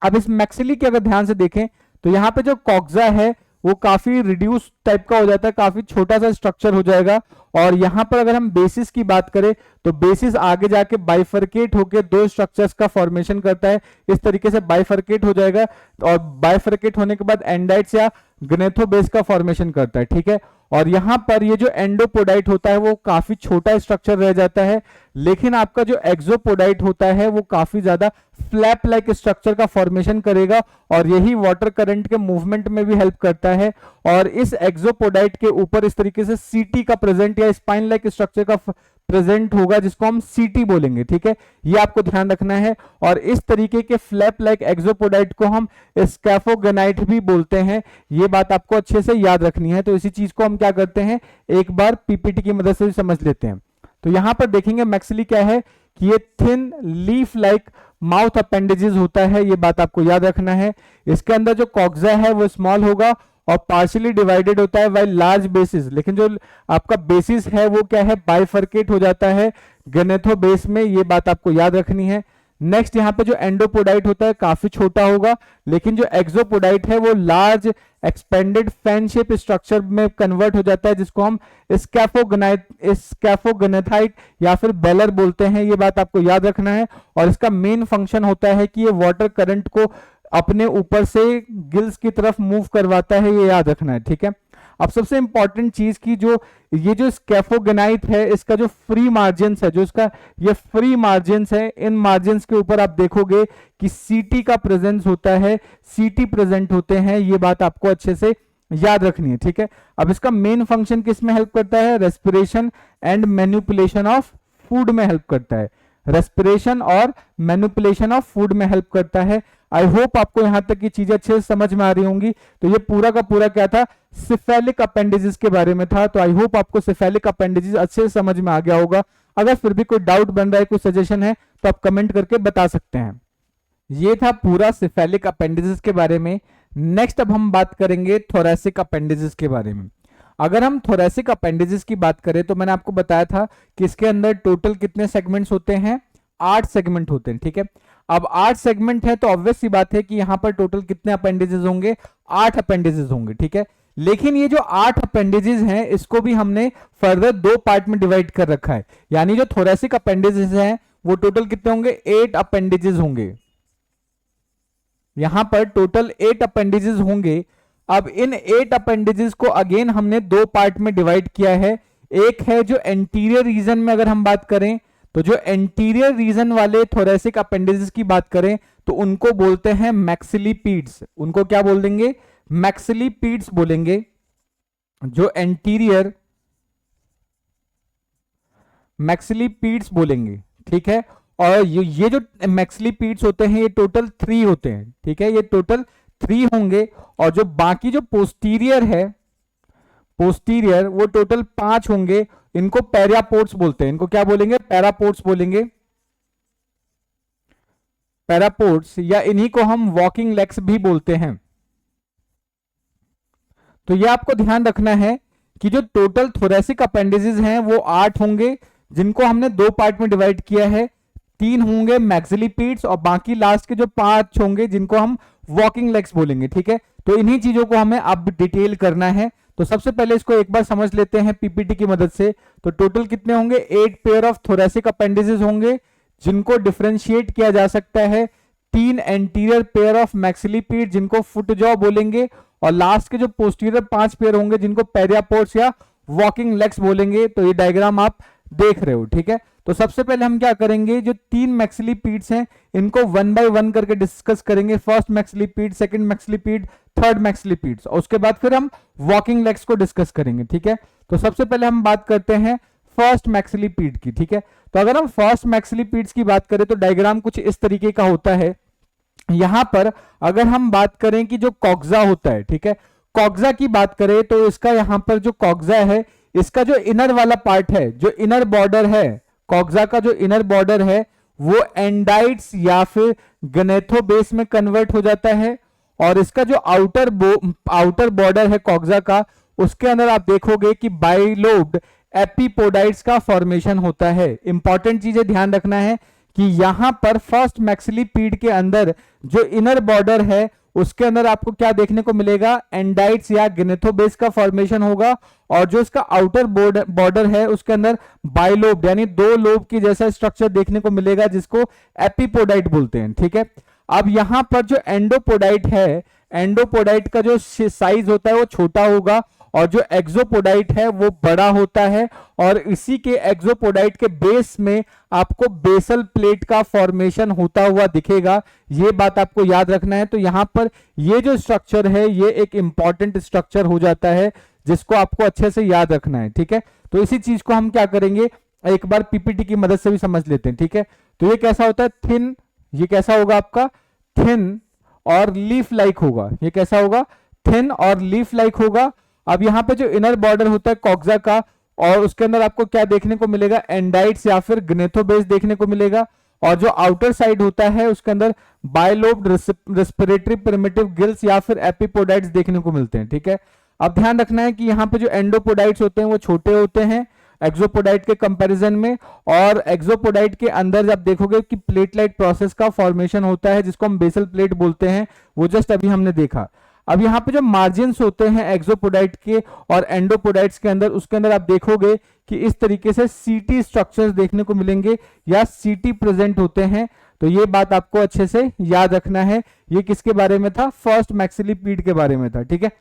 अब इस मैक्सिली के अगर ध्यान से देखें तो यहाँ पे जो कॉक्सा है वो काफी रिड्यूस टाइप का हो जाता है, काफी छोटा सा स्ट्रक्चर हो जाएगा। और यहाँ पर अगर हम बेसिस की बात करें तो बेसिस आगे जाके बाइफर्केट होकर 2 स्ट्रक्चर्स का फॉर्मेशन करता है, इस तरीके से बाइफर्केट हो जाएगा और बाइफर्केट होने के बाद एंडाइट्स या ग्नेथोबेस का फॉर्मेशन करता है। ठीक है, और यहां पर ये जो एंडोपोडाइट होता है वो काफी छोटा स्ट्रक्चर रह जाता है, लेकिन आपका जो एक्सोपोडाइट होता है वो काफी ज्यादा फ्लैप लाइक स्ट्रक्चर का फॉर्मेशन करेगा और यही वाटर करंट के मूवमेंट में भी हेल्प करता है। और इस एक्सोपोडाइट के ऊपर इस तरीके से सीटी का प्रेजेंट या स्पाइन लाइक स्ट्रक्चर का प्रेजेंट होगा जिसको हम सीटी बोलेंगे। ठीक है, ये आपको ध्यान रखना है। और इस तरीके के फ्लैप लाइक एक्सोपोडाइट को हम स्कैफोगनाइट भी बोलते हैं, ये बात आपको अच्छे से याद रखनी है। तो इसी चीज को हम क्या करते हैं, एक बार पीपीटी की मदद से समझ लेते हैं। तो यहां पर देखेंगे मैक्सिली क्या है कि ये thin leaf like mouth appendages होता है, ये बात आपको याद रखना है। इसके अंदर जो कॉक्सा है वो स्मॉल होगा और पार्शियली डिवाइडेड होता है बाय लार्ज बेसिस, लेकिन जो आपका बेसिस है वो क्या है, बाइफर्केट हो जाता है ग्नेथोबेस में, ये बात आपको याद रखनी है। नेक्स्ट यहाँ पे जो एंडोपोडाइट होता है काफी छोटा होगा, लेकिन जो एक्सोपोडाइट है वो large expanded fan shape structure में कन्वर्ट हो जाता है जिसको हम स्कैफोगनेथाइट या फिर बेलर बोलते हैं, ये बात आपको याद रखना है। और इसका मेन फंक्शन होता है कि ये वाटर करंट को अपने ऊपर से गिल्स की तरफ मूव करवाता है, ये याद रखना है। ठीक है, अब सबसे इंपॉर्टेंट चीज की जो ये जो स्कैफोगनाइट है इसका जो फ्री मार्जिन्स है, जो इसका ये फ्री मार्जिन्स है, इन मार्जिन्स के ऊपर आप देखोगे कि सीटी का प्रेजेंस होता है, सीटी प्रेजेंट होते हैं, ये बात आपको अच्छे से याद रखनी है, ठीक है। अब इसका मेन फंक्शन किस में हेल्प करता है? Respiration and manipulation of food में हेल्प करता है। रेस्पिरेशन और मैनिपुलेशन ऑफ फूड में हेल्प करता है। आई होप आपको यहां तक की चीजें अच्छे से समझ में आ रही होंगी। तो ये पूरा का पूरा क्या था? सिफेलिक अपेंडेजेस के बारे में था। तो आई होप आपको सिफेलिक अपेंडेजेस अच्छे से समझ में आ गया होगा। अगर फिर भी कोई डाउट बन रहा है, कोई सजेशन है, तो आप कमेंट करके बता सकते हैं। ये था पूरा सिफेलिक अपेंडेजेस के बारे में। नेक्स्ट अब हम बात करेंगे थोरैसिक अपेंडेजेस के बारे में। अगर हम थोरैसिक अपेंडेजेस की बात करें तो मैंने आपको बताया था कि इसके अंदर टोटल कितने सेगमेंट्स होते हैं? 8 सेगमेंट होते हैं, ठीक है। अब 8 सेगमेंट है तो ऑब्वियस सी बात है कि यहां पर टोटल कितने अपेंडेजेस होंगे? 8 अपेंडेजेस होंगे, ठीक है। लेकिन ये जो 8 अपेंडेजेस हैं इसको भी हमने फर्दर 2 पार्ट में डिवाइड कर रखा है। यानी जो थोरैसिक अपेंडेजेस हैं वो टोटल कितने होंगे? 8 अपेंडेजेस होंगे। यहां पर टोटल 8 अपेंडेजेस होंगे। अब इन 8 अपेंडेजेस को अगेन हमने 2 पार्ट में डिवाइड किया है। एक है जो एंटीरियर रीजन में अगर हम बात करें तो जो एंटीरियर रीजन वाले थोरैसिक अपेंडेजेस की बात करें तो उनको बोलते हैं मैक्सिलिपीड्स। उनको क्या बोल देंगे? मैक्सिलिपीड्स बोलेंगे। जो एंटीरियर मैक्सिलिपीड्स बोलेंगे, ठीक है। और ये जो मैक्सिलिपीड्स होते हैं ये टोटल 3 होते हैं, ठीक है। ये टोटल 3 होंगे। और जो बाकी जो पोस्टीरियर है, पोस्टीरियर, वो टोटल 5 होंगे। इनको पैरापोड्स बोलते हैं। इनको क्या बोलेंगे? पैरापोड्स बोलेंगे। पैरापोड्स, या इन्हीं को हम वॉकिंग लेग्स भी बोलते हैं। तो ये आपको ध्यान रखना है कि जो टोटल थोरैसिक अपेंडेजेस हैं वो 8 होंगे, जिनको हमने 2 पार्ट में डिवाइड किया है। 3 होंगे मैक्सिलिपीड्स और बाकी लास्ट के जो 5 होंगे जिनको हम वॉकिंग लेग्स बोलेंगे, ठीक है। तो इन्हीं चीजों को हमें अब डिटेल करना है। तो सबसे पहले इसको एक बार समझ लेते हैं पीपीटी की मदद से। तो टोटल कितने होंगे? 8 पेयर ऑफ थोरैसिक अपेंडेजेस होंगे, जिनको डिफरेंशिएट किया जा सकता है। 3 एंटीरियर पेयर ऑफ मैक्सिलिपीड जिनको फुट जॉ बोलेंगे, और लास्ट के जो पोस्टीरियर 5 पेयर होंगे जिनको पैरापोड्स या वॉकिंग लेग्स बोलेंगे। तो ये डायग्राम आप देख रहे हो, ठीक है। तो सबसे पहले हम क्या करेंगे? जो 3 मैक्सिलिपीड्स हैं इनको 1 बाय 1 करके डिस्कस करेंगे। फर्स्ट मैक्सिलिपीड, सेकंड मैक्सिलिपीड, थर्ड मैक्सिलिपीड्स, और उसके बाद फिर हम वॉकिंग लेग्स को डिस्कस करेंगे, ठीक है। तो सबसे पहले हम बात करते हैं फर्स्ट मैक्सिलिपीड की, ठीक है। तो अगर हम फर्स्ट मैक्सिलिपीड्स की बात करें तो डायग्राम कुछ इस तरीके का होता है। यहां पर अगर हम बात करें कि जो कॉक्सा होता है, ठीक है, कॉक्सा की बात करें तो इसका यहां पर जो कॉक्सा है इसका जो इनर वाला पार्ट है, जो इनर बॉर्डर है, कॉक्सा का जो इनर बॉर्डर है वो एंडाइट्स या फिर गनेथोबेस में कन्वर्ट हो जाता है। और इसका जो आउटर बॉर्डर है कॉक्सा का, उसके अंदर आप देखोगे कि बाइलोब्ड एपिपोडाइट्स का फॉर्मेशन होता है। इंपॉर्टेंट चीजें ध्यान रखना है कि यहां पर फर्स्ट मैक्सिलिपीड के अंदर जो इनर बॉर्डर है उसके अंदर आपको क्या देखने को मिलेगा? एंडाइट्स या गनेथोबेस का फॉर्मेशन होगा। और जो इसका आउटर बॉर्डर है उसके अंदर बाइलोब यानी 2 लोब की जैसा स्ट्रक्चर देखने को मिलेगा, जिसको एपिपोडाइट बोलते हैं, ठीक है। अब यहां पर जो एंडोपोडाइट है, एंडोपोडाइट का जो साइज होता है वो छोटा होगा, और जो एक्सोपोडाइट है वो बड़ा होता है। और इसी के एक्सोपोडाइट के बेस में आपको बेसल प्लेट का फॉर्मेशन होता हुआ दिखेगा। ये बात आपको याद रखना है। तो यहां पर ये जो स्ट्रक्चर है ये एक इंपॉर्टेंट स्ट्रक्चर हो जाता है, जिसको आपको अच्छे से याद रखना है, ठीक है। तो इसी चीज को हम क्या करेंगे, एक बार पीपीटी की मदद से भी समझ लेते हैं, ठीक है। तो ये कैसा होता है? थिन। ये कैसा होगा आपका? थिन और लीफ लाइक होगा। ये कैसा होगा? थिन और लीफ लाइक होगा। अब यहां पे जो इनर बॉर्डर होता है कॉक्सा का, और उसके अंदर आपको क्या देखने को मिलेगा? एंडाइट्स या फिर गनेथोबेस देखने को मिलेगा। और जो आउटर साइड होता है उसके अंदर बाइलोब्ड रेस्पिरेटरी प्रिमिटिव गिल्स या फिर एपिपोडाइट्स देखने को मिलते हैं, ठीक है। अब ध्यान रखना है कि यहाँ पे जो एंडोपोडाइट्स होते हैं वो छोटे होते हैं एक्सोपोडाइट के कंपैरिजन में। और एक्सोपोडाइट के अंदर जब देखोगे कि प्लेटलाइट प्रोसेस का फॉर्मेशन होता है, जिसको हम बेसल प्लेट बोलते हैं, वो जस्ट अभी हमने देखा। अब यहाँ पे जो मार्जिन्स होते हैं एक्सोपोडाइट के और एंडोपोडाइट्स के अंदर, उसके अंदर आप देखोगे कि इस तरीके से सीटी स्ट्रक्चर्स देखने को मिलेंगे या सीटी प्रेजेंट होते हैं। तो ये बात आपको अच्छे से याद रखना है। ये किसके बारे में था? फर्स्ट मैक्सिलिपीड के बारे में था, ठीक है।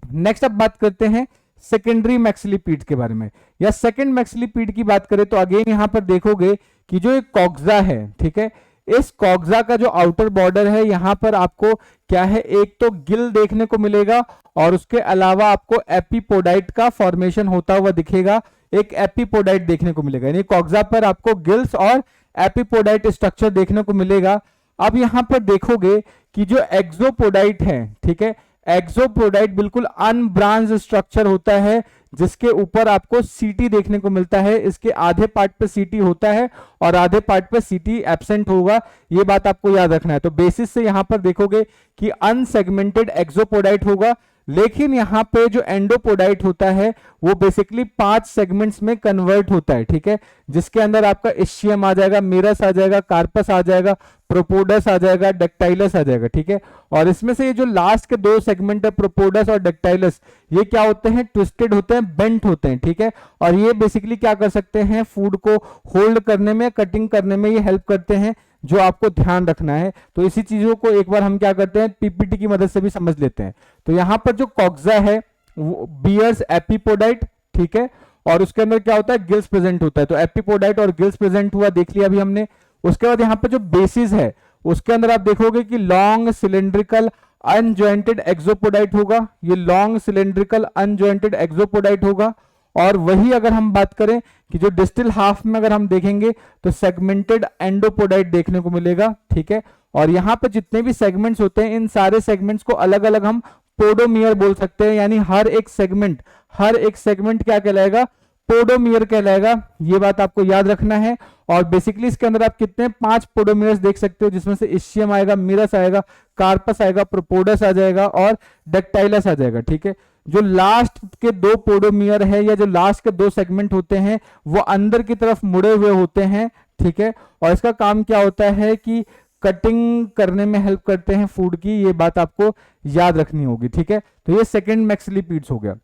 नेक्स्ट अब बात करते हैं सेकेंडरी मैक्सिलिपीड के बारे में, या सेकेंड मैक्सिलिपीड की बात करें तो अगेन यहां पर देखोगे कि जो एक कॉक्सा है, ठीक है, इस कॉक्सा का जो आउटर बॉर्डर है यहाँ पर आपको क्या है, एक तो गिल देखने को मिलेगा और उसके अलावा आपको एपिपोडाइट का फॉर्मेशन होता हुआ दिखेगा, एक एपिपोडाइट देखने को मिलेगा, यानी कॉक्सा पर आपको गिल्स और एपिपोडाइट स्ट्रक्चर देखने को मिलेगा। अब यहां पर देखोगे कि जो एक्सोपोडाइट है, ठीक है, एक्सोपोडाइट बिल्कुल अनब्रांच स्ट्रक्चर होता है जिसके ऊपर आपको सीटी देखने को मिलता है। इसके आधे पार्ट पे सीटी होता है और आधे पार्ट पे सीटी एब्सेंट होगा, ये बात आपको याद रखना है। तो बेसिस से यहां पर देखोगे कि अनसेगमेंटेड एक्सोपोडाइट होगा, लेकिन यहां पे जो एंडोपोडाइट होता है वो बेसिकली 5 सेगमेंट्स में कन्वर्ट होता है, ठीक है, जिसके अंदर आपका इस्चियम आ जाएगा, मिरस आ जाएगा, कार्पस आ जाएगा, प्रोपोडस आ जाएगा, डक्टाइलस आ जाएगा, ठीक है। और इसमें से ये जो लास्ट के 2 सेगमेंट है प्रोपोडस और डक्टाइलस, ये क्या होते हैं, ट्विस्टेड होते हैं, बेंट होते हैं, ठीक है। और ये बेसिकली क्या कर सकते हैं, फूड को होल्ड करने में, कटिंग करने में ये हेल्प करते हैं, जो आपको ध्यान रखना है। तो इसी चीजों को एक बार हम क्या करते हैं, पीपीटी की मदद से भी समझ लेते हैं। तो यहां पर जो कॉक्सा है वो बियर्स एपिपोडाइट, ठीक है, और उसके अंदर क्या होता है, गिल्स प्रेजेंट होता है। तो एपिपोडाइट और गिल्स प्रेजेंट हुआ, देख लिया अभी हमने। उसके बाद यहाँ पर जो बेसिस है उसके अंदर आप देखोगे कि लॉन्ग सिलेंड्रिकल अनजॉइंटेड एक्सोपोडाइट होगा, ये लॉन्ग सिलेंड्रिकल अनजॉइंटेड एक्सोपोडाइट होगा। और वही अगर हम बात करें कि जो डिस्टल हाफ में अगर हम देखेंगे तो सेगमेंटेड एंडोपोडाइट देखने को मिलेगा, ठीक है। और यहाँ पे जितने भी सेगमेंट्स होते हैं इन सारे सेगमेंट्स को अलग अलग हम पोडोमियर बोल सकते हैं, यानी हर एक सेगमेंट क्या कहलाएगा, पोडोमियर कहलाएगा, ये बात आपको याद रखना है। और बेसिकली इसके अंदर आप कितने 5 पोडोमियर्स देख सकते हो, जिसमें से इस्चियम आएगा, मिरस आएगा, कार्पस आएगा, प्रोपोडस आ जाएगा और डक्टाइलस आ जाएगा, ठीक है। जो लास्ट के 2 पोडोमियर है या जो लास्ट के 2 सेगमेंट होते हैं वो अंदर की तरफ मुड़े हुए होते हैं, ठीक है। और इसका काम क्या होता है कि कटिंग करने में हेल्प करते हैं फूड की, ये बात आपको याद रखनी होगी, ठीक है। तो ये सेकंड मैक्सिलिपीड्स हो गया।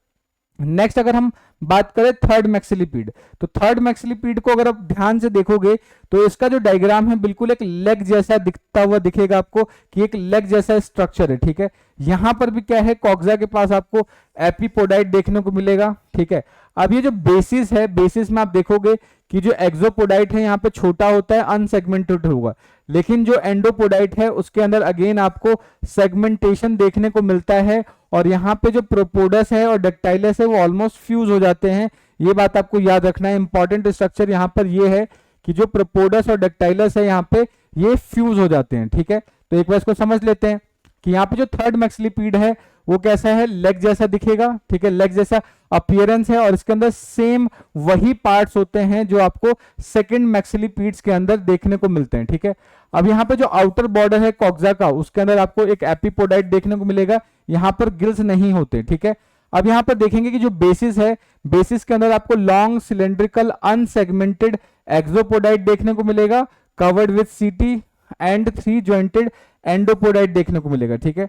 नेक्स्ट अगर हम बात करें थर्ड मैक्सिलिपीड, तो थर्ड मैक्सिलिपीड को अगर आप ध्यान से देखोगे तो इसका जो डायग्राम है बिल्कुल एक लेग जैसा दिखता हुआ दिखेगा आपको, कि एक लेग जैसा स्ट्रक्चर है, ठीक है। यहां पर भी क्या है, कॉक्सा के पास आपको एपिपोडाइट देखने को मिलेगा, ठीक है। अब ये जो बेसिस है, बेसिस में आप देखोगे कि जो एक्सोपोडाइट है यहाँ पे छोटा होता है, अनसेगमेंटेड होगा, लेकिन जो एंडोपोडाइट है उसके अंदर अगेन आपको सेगमेंटेशन देखने को मिलता है। और यहाँ पे जो प्रोपोडस है और डक्टाइलस है वो ऑलमोस्ट फ्यूज हो जाते हैं, ये बात आपको याद रखना है। इंपॉर्टेंट स्ट्रक्चर यहाँ पर ये है कि जो प्रोपोडस और डक्टाइलस है यहाँ पे ये फ्यूज हो जाते हैं, ठीक है। तो एक बार इसको समझ लेते हैं कि यहाँ पे जो थर्ड मैक्सिलिपीड है वो कैसा है, लेग जैसा दिखेगा, ठीक है, लेग जैसा अपीयरेंस है। और इसके अंदर सेम वही पार्ट्स होते हैं जो आपको सेकंड मैक्सिलिपीड्स के अंदर देखने को मिलते हैं, ठीक है। अब यहाँ पे जो आउटर बॉर्डर है कॉक्सा का, उसके अंदर आपको एक एपिपोडाइट देखने को मिलेगा, यहाँ पर गिल्स नहीं होते, ठीक है। अब यहाँ पर देखेंगे कि जो बेसिस है, बेसिस के अंदर आपको लॉन्ग सिलेंड्रिकल अनसेगमेंटेड एक्सोपोडाइट देखने को मिलेगा, कवर्ड विथ सीटी एंड 3 जॉइंटेड एंडोपोडाइट देखने को मिलेगा, ठीक है।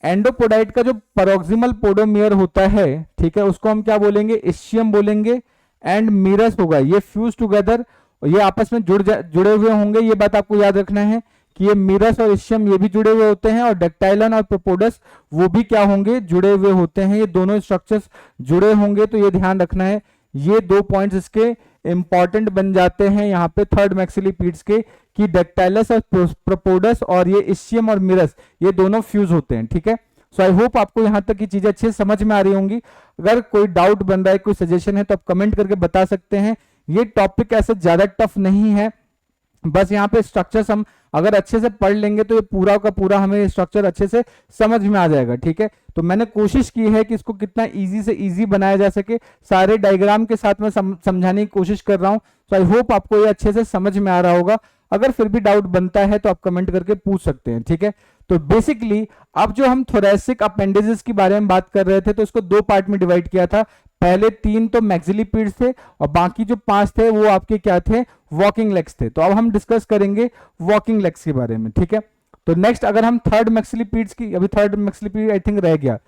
एंडोपोडाइट का जो पैरोक्सिमल पोडोमियर होता है, ठीक है, उसको हम क्या बोलेंगे, इस्चियम बोलेंगे, एंड मिरस होगा, ये फ्यूज टुगेदर, ये आपस में जुड़े हुए होंगे, ये बात आपको याद रखना है कि ये मिरस और इस्चियम ये भी जुड़े हुए होते हैं, और डक्टाइलन और प्रोपोडस वो भी क्या होंगे, जुड़े हुए होते हैं, ये दोनों स्ट्रक्चर्स जुड़े होंगे। तो ये ध्यान रखना है, ये 2 पॉइंट्स इसके इंपॉर्टेंट बन जाते हैं यहाँ पे थर्ड मैक्सिलिपीड्स के, कि डक्टाइलस और प्रोपोडस और ये इस्चियम और मिरस ये दोनों फ्यूज होते हैं, ठीक है। सो आई होप आपको यहाँ तक की चीजें अच्छे से समझ में आ रही होंगी। अगर कोई डाउट बन रहा है, कोई सजेशन है तो आप कमेंट करके बता सकते हैं। ये टॉपिक ऐसे ज्यादा टफ नहीं है, बस यहाँ पे स्ट्रक्चर्स हम अगर अच्छे से पढ़ लेंगे तो ये पूरा का पूरा हमें स्ट्रक्चर अच्छे से समझ में आ जाएगा, ठीक है। तो मैंने कोशिश की है कि इसको कितना इजी से इजी बनाया जा सके, सारे डायग्राम के साथ मैं समझाने की कोशिश कर रहा हूँ। तो आई होप आपको ये अच्छे से समझ में आ रहा होगा। अगर फिर भी डाउट बनता है तो आप कमेंट करके पूछ सकते हैं, ठीक है। तो बेसिकली अब जो हम थोरेसिक अपेंडेजेस के बारे में बात कर रहे थे तो इसको 2 पार्ट में डिवाइड किया था। पहले 3 तो मैक्सिलिपीड्स थे और बाकी जो 5 थे वो आपके क्या थे, वॉकिंग लेग्स थे। तो अब हम डिस्कस करेंगे वॉकिंग लेग्स के बारे में, ठीक है। तो नेक्स्ट अगर हम थर्ड मैक्सिलिपीड्स की, अभी थर्ड मैक्सिलिपीड आई थिंक रह गया,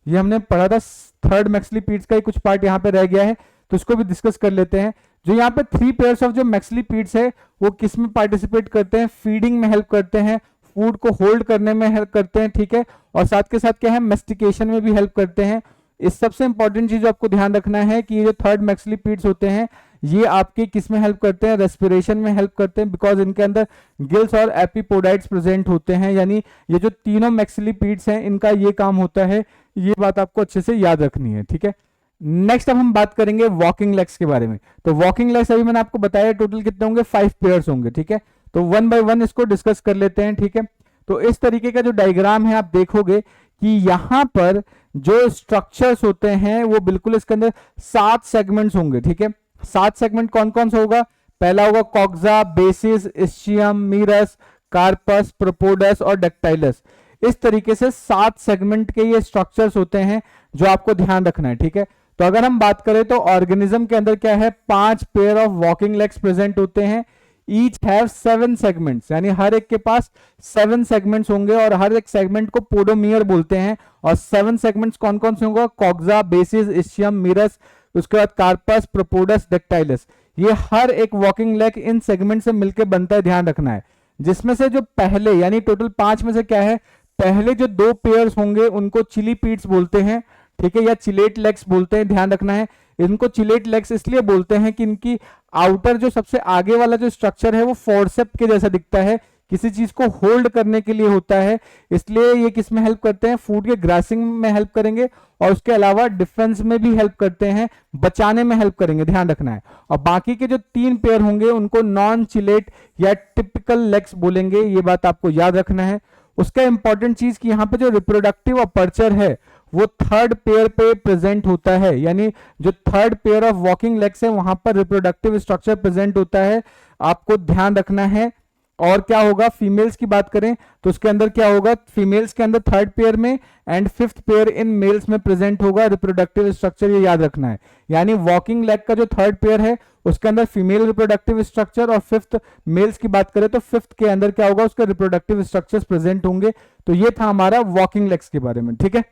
ये हमने पढ़ा था, थर्ड मैक्सिलिपीड्स का ही कुछ पार्ट यहाँ पे रह गया है, तो इसको भी डिस्कस कर लेते हैं। जो यहाँ पे 3 पेयर्स ऑफ जो मैक्सिलिपीड्स है वो किस में पार्टिसिपेट करते हैं, फीडिंग में हेल्प करते हैं, फूड को होल्ड करने में हेल्प करते हैं, ठीक है, और साथ के साथ क्या है, मेस्टिकेशन में भी हेल्प करते हैं। इस सबसे इंपॉर्टेंट चीज आपको ध्यान रखना है कि ये जो थर्ड मैक्सिलिपीड्स होते हैं ये आपके किस में हेल्प करते हैं, रेस्पिरेशन में हेल्प करते हैं, बिकॉज इनके अंदर गिल्स और एपिपोडाइट्स प्रेजेंट होते हैं, यानी ये जो तीनों मैक्सिलिपीड्स हैं इनका ये काम होता है। ये बात आपको अच्छे से याद रखनी है, ठीक है। नेक्स्ट अब हम बात करेंगे वॉकिंग लेग्स के बारे में। तो वॉकिंग लेग्स अभी मैंने आपको बताया टोटल कितने होंगे, 5 पेयर्स होंगे, ठीक है। तो वन बाय वन इसको डिस्कस कर लेते हैं, ठीक है। तो इस तरीके का जो डायग्राम है आप देखोगे कि यहां पर जो स्ट्रक्चर्स होते हैं वो बिल्कुल इसके अंदर 7 सेगमेंट्स होंगे, ठीक है। 7 सेगमेंट कौन कौन सा होगा, पहला होगा कॉक्सा, बेसिस, इस्चियम, मीरस, कार्पस, प्रोपोडस और डेक्टाइलस। इस तरीके से 7 सेगमेंट के ये स्ट्रक्चर्स होते हैं जो आपको ध्यान रखना है, ठीक है। तो अगर हम बात करें तो ऑर्गेनिज्म के अंदर क्या है, 5 pair of walking legs present होते हैं। ईच हैव 7 सेगमेंट्स, यानी हर एक के पास 7 सेगमेंट्स होंगे और हर एक सेगमेंट को पोडोमियर बोलते हैं। और 7 सेगमेंट्स कौन कौन से होंगे, कॉक्सा, बेसिस, इस्चियम, मीरस, उसके बाद कार्पस, प्रोपोडस, डेक्टाइलस। ये हर एक वॉकिंग लेग इन सेगमेंट से मिलकर बनता है, ध्यान रखना है। जिसमें से जो पहले यानी टोटल 5 में से क्या है, पहले जो 2 पेयर्स होंगे उनको चिलीपीड्स बोलते हैं, ठीक है, या चिलेट लेग्स बोलते हैं, ध्यान रखना है। इनको चिलेट लेग्स इसलिए बोलते हैं कि इनकी आउटर जो सबसे आगे वाला जो स्ट्रक्चर है वो फोर्सेप के जैसा दिखता है, किसी चीज को होल्ड करने के लिए होता है, इसलिए ये किस में हेल्प करते हैं, फूड के ग्रासिंग में हेल्प करेंगे और उसके अलावा डिफेंस में भी हेल्प करते हैं, बचाने में हेल्प करेंगे, ध्यान रखना है। और बाकी के जो 3 पेयर होंगे उनको नॉन चिलेट या टिपिकल लेग्स बोलेंगे, ये बात आपको याद रखना है। उसका इंपॉर्टेंट चीज कि यहाँ पे जो रिप्रोडक्टिव अपर्चर है वो 3rd पेयर पे प्रेजेंट होता है, यानी जो 3rd pair of walking legs है वहां पर रिप्रोडक्टिव स्ट्रक्चर प्रेजेंट होता है, आपको ध्यान रखना है। और क्या होगा, फीमेल्स की बात करें तो उसके अंदर क्या होगा, फीमेल्स के अंदर 3rd पेयर में and 5th pair in males में प्रेजेंट होगा रिप्रोडक्टिव स्ट्रक्चर, ये याद रखना है। यानी वॉकिंग लेग का जो 3rd पेयर है उसके अंदर फीमेल रिप्रोडक्टिव स्ट्रक्चर और 5th मेल्स की बात करें तो 5th के अंदर क्या होगा, उसके रिप्रोडक्टिव स्ट्रक्चर्स प्रेजेंट होंगे। तो ये था हमारा वॉकिंग लेग्स के बारे में, ठीक है।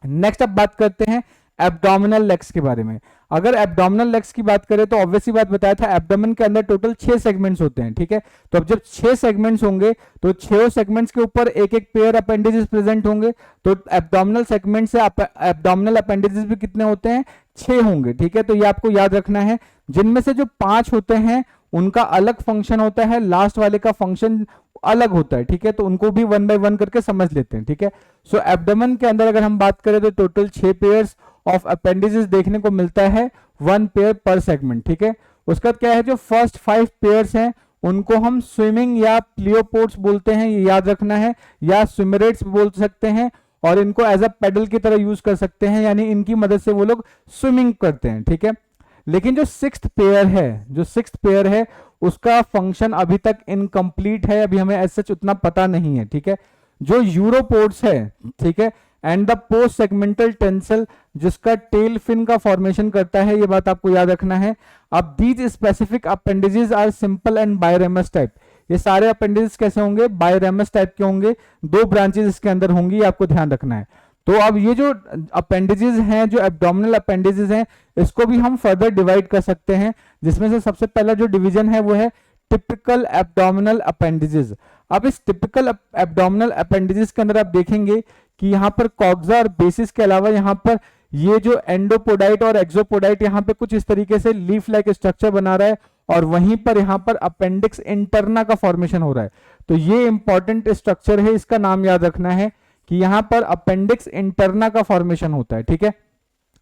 नेक्स्ट अब बात करते हैं एब्डोमिनल लेग्स के बारे में। अगर एब्डोमिनल लेग्स की बात करें तो ऑब्वियसली बात बताया था एब्डोमेन के अंदर टोटल 6 सेगमेंट्स होते हैं, ठीक है। तो अब जब 6 सेगमेंट्स होंगे तो 6 सेगमेंट्स के ऊपर एक एक पेयर अपेंडिजेस प्रेजेंट होंगे, तो एब्डोमिनल सेगमेंट से एब्डोमिनल अपेंडिजेस भी कितने होते हैं, 6 होंगे, ठीक है। तो ये आपको याद रखना है, जिनमें से जो 5 होते हैं उनका अलग फंक्शन होता है, लास्ट वाले का फंक्शन अलग होता है, ठीक है। तो उनको भी 1 बाय 1 करके समझ लेते हैं, ठीक है। सो एब्डोमेन के अंदर अगर हम बात करें तो टोटल 6 पेयर्स ऑफ अपेंडिजेस देखने को मिलता है, 1 पेयर पर सेगमेंट, ठीक है। उसका क्या है, जो फर्स्ट 5 पेयर्स हैं उनको हम स्विमिंग या प्लियोपोड्स बोलते हैं, ये याद रखना है, या स्विमरेट्स बोल सकते हैं, और इनको एज अ पेडल की तरह यूज कर सकते हैं, यानी इनकी मदद से वो लोग स्विमिंग करते हैं, ठीक है। लेकिन जो 6th पेयर है उसका फंक्शन अभी तक इनकम्प्लीट है, अभी हमें ऐसा उतना पता नहीं है, ठीक है। जो यूरोपोड्स है, ठीक है, and the post segmental telson जिसका टेल फिन का फॉर्मेशन करता है, ये बात आपको याद रखना है। अब these specific appendages are simple and biramous type. ये सारे अपेंडेजेस कैसे होंगे, बायरेमस टाइप के होंगे, 2 ब्रांचेस इसके अंदर होंगी, आपको ध्यान रखना है। तो अब ये जो अपेंडेजेस हैं, जो एब्डोमिनल अपेंडेजेस हैं, इसको भी हम फर्दर डिवाइड कर सकते हैं, जिसमें से सबसे पहला जो डिवीजन है वो है टिपिकल एब्डोमिनल अपेंडेजेस। अब इस टिपिकल एब्डोमिनल अपेंडेजेस के अंदर आप देखेंगे कि यहाँ पर कॉक्सा और बेसिस के अलावा यहाँ पर ये जो एंडोपोडाइट और एक्सोपोडाइट यहाँ पे कुछ इस तरीके से लीफ लाइक स्ट्रक्चर बना रहा है, और वहीं पर यहाँ पर अपेंडिक्स इंटरना का फॉर्मेशन हो रहा है। तो ये इंपॉर्टेंट स्ट्रक्चर है, इसका नाम याद रखना है कि यहाँ पर अपेंडिक्स इंटरना का फॉर्मेशन होता है, ठीक है।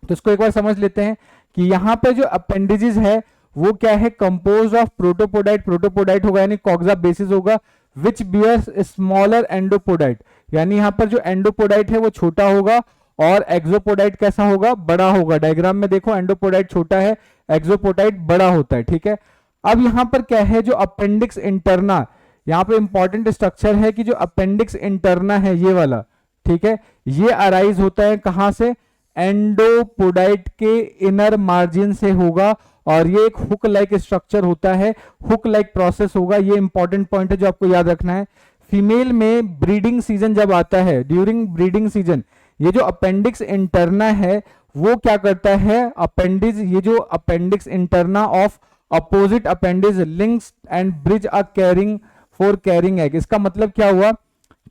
तो इसको एक बार समझ लेते हैं कि यहाँ पे जो अपेंडेजेस है वो क्या है, कंपोज ऑफ प्रोटोपोडाइट होगा, यानी कॉक्सा बेसिस होगा, विच बियर्स स्मॉलर एंडोपोडाइट, यानी यहाँ पर जो एंडोपोडाइट है वो छोटा होगा और एक्सोपोडाइट कैसा होगा, बड़ा होगा। डायग्राम में देखो एंडोपोडाइट छोटा है, एक्सोपोडाइट बड़ा होता है, ठीक है। अब यहाँ पर क्या है, जो अपेंडिक्स इंटरना, यहाँ पे इंपॉर्टेंट स्ट्रक्चर है कि जो अपेंडिक्स इंटरना है ये वाला, ठीक है, ये अराइज होता है कहां से, एंडोपोडाइट के इनर मार्जिन से होगा, और ये एक हुक लाइक स्ट्रक्चर होता है, हुक लाइक प्रोसेस होगा। ये इंपॉर्टेंट पॉइंट है जो आपको याद रखना है। फीमेल में ब्रीडिंग सीजन जब आता है, ड्यूरिंग ब्रीडिंग सीजन ये जो अपेंडिक्स इंटरना है वो क्या करता है, अपेंडिज, ये जो appendix interna of opposite appendages links and bridge a carrying for carrying egg. इसका मतलब क्या हुआ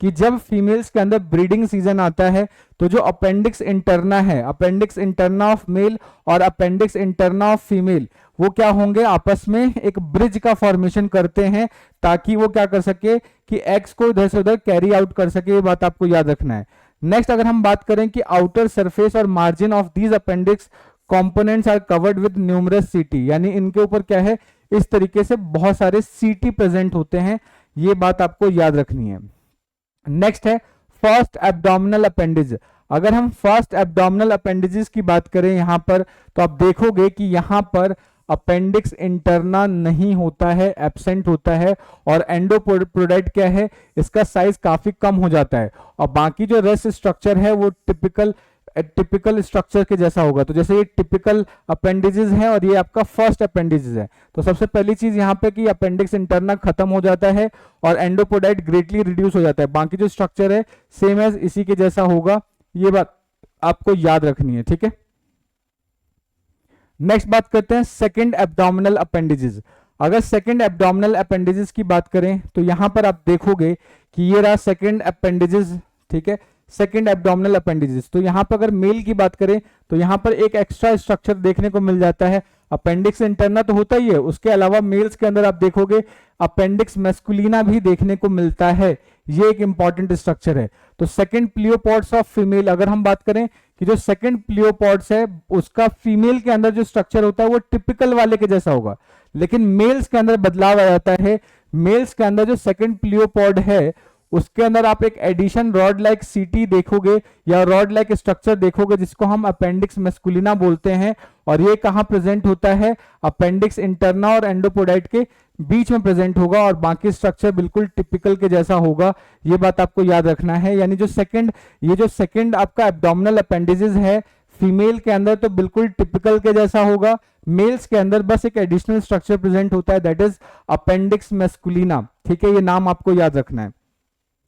कि जब फीमेल्स के अंदर ब्रीडिंग सीजन आता है तो जो अपेंडिक्स इंटरना है, अपेंडिक्स इंटरना ऑफ मेल और अपेंडिक्स इंटरना ऑफ फीमेल, वो क्या होंगे, आपस में एक ब्रिज का फॉर्मेशन करते हैं ताकि वो क्या कर सके कि एग्स को इधर से उधर कैरी आउट कर सके। ये बात आपको याद रखना है। नेक्स्ट अगर हम बात करें कि आउटर सरफेस और margin of these appendix components are covered with numerous setae, यानी इनके ऊपर क्या है, इस तरीके से बहुत सारे सीटी प्रेजेंट होते हैं। ये बात आपको याद रखनी है। नेक्स्ट है फर्स्ट एब्डोमिनल अपेंडेज। अगर हम फर्स्ट एब्डोमिनल अपेंडेजेस की बात करें यहां पर, तो आप देखोगे कि यहां पर अपेंडिक्स इंटरना नहीं होता है, एब्सेंट होता है, और एंडोपोडाइट क्या है, इसका साइज काफी कम हो जाता है, और बाकी जो रेस्ट स्ट्रक्चर है वो टिपिकल स्ट्रक्चर के जैसा होगा। तो जैसे ये टिपिकल अपेंडेजेस है और ये आपका फर्स्ट अपेंडेजेस है, तो सबसे पहली चीज यहाँ पे कि अपेंडिक्स इंटरना खत्म हो जाता है और एंडोपोडाइट ग्रेटली रिड्यूस हो जाता है। बाकी जो स्ट्रक्चर है सेम एज इसी के जैसा होगा, ये बात आपको याद रखनी है, ठीक है। नेक्स्ट बात करते हैं सेकंड एब्डोमिनल अपेंडेजेस। अगर सेकंड एब्डोमिनल अपेंडेजेस की बात करें तो यहां पर आप देखोगे कि ये रहा सेकंड अपेंडेजेस, ठीक है, सेकंड एब्डोमिनल अपेंडेजेस। तो यहां पर अगर मेल की बात करें तो यहां पर एक एक्स्ट्रा स्ट्रक्चर देखने को मिल जाता है। अपेंडिक्स इंटरना तो होता ही है, उसके अलावा मेल्स के अंदर आप देखोगे अपेंडिक्स मैस्कुलिना भी देखने को मिलता है। ये एक इंपॉर्टेंट स्ट्रक्चर है। तो सेकंड प्लियोपोड्स ऑफ फीमेल, अगर हम बात करें कि जो सेकंड प्लियोपोड्स है उसका फीमेल के अंदर जो स्ट्रक्चर होता है वो टिपिकल वाले के जैसा होगा, लेकिन मेल्स के अंदर बदलाव आ जाता है। मेल्स के अंदर जो सेकंड प्लियोपोड है उसके अंदर आप एक एडिशन रॉड लाइक सीटी देखोगे या रॉड लाइक स्ट्रक्चर देखोगे जिसको हम अपेंडिक्स मैस्कुलिना बोलते हैं, और ये कहां प्रेजेंट होता है, अपेंडिक्स इंटरना और एंडोपोडाइट के बीच में प्रेजेंट होगा, और बाकी स्ट्रक्चर बिल्कुल टिपिकल के जैसा होगा। ये बात आपको याद रखना है। यानी जो सेकंड आपका एब्डोमिनल अपेंडिजेस है फीमेल के अंदर तो बिल्कुल टिपिकल के जैसा होगा, मेल्स के अंदर बस एक एडिशनल स्ट्रक्चर प्रेजेंट होता है, दैट इज अपेंडिक्स मैस्कुलिना, ठीक है, ये नाम आपको याद रखना है।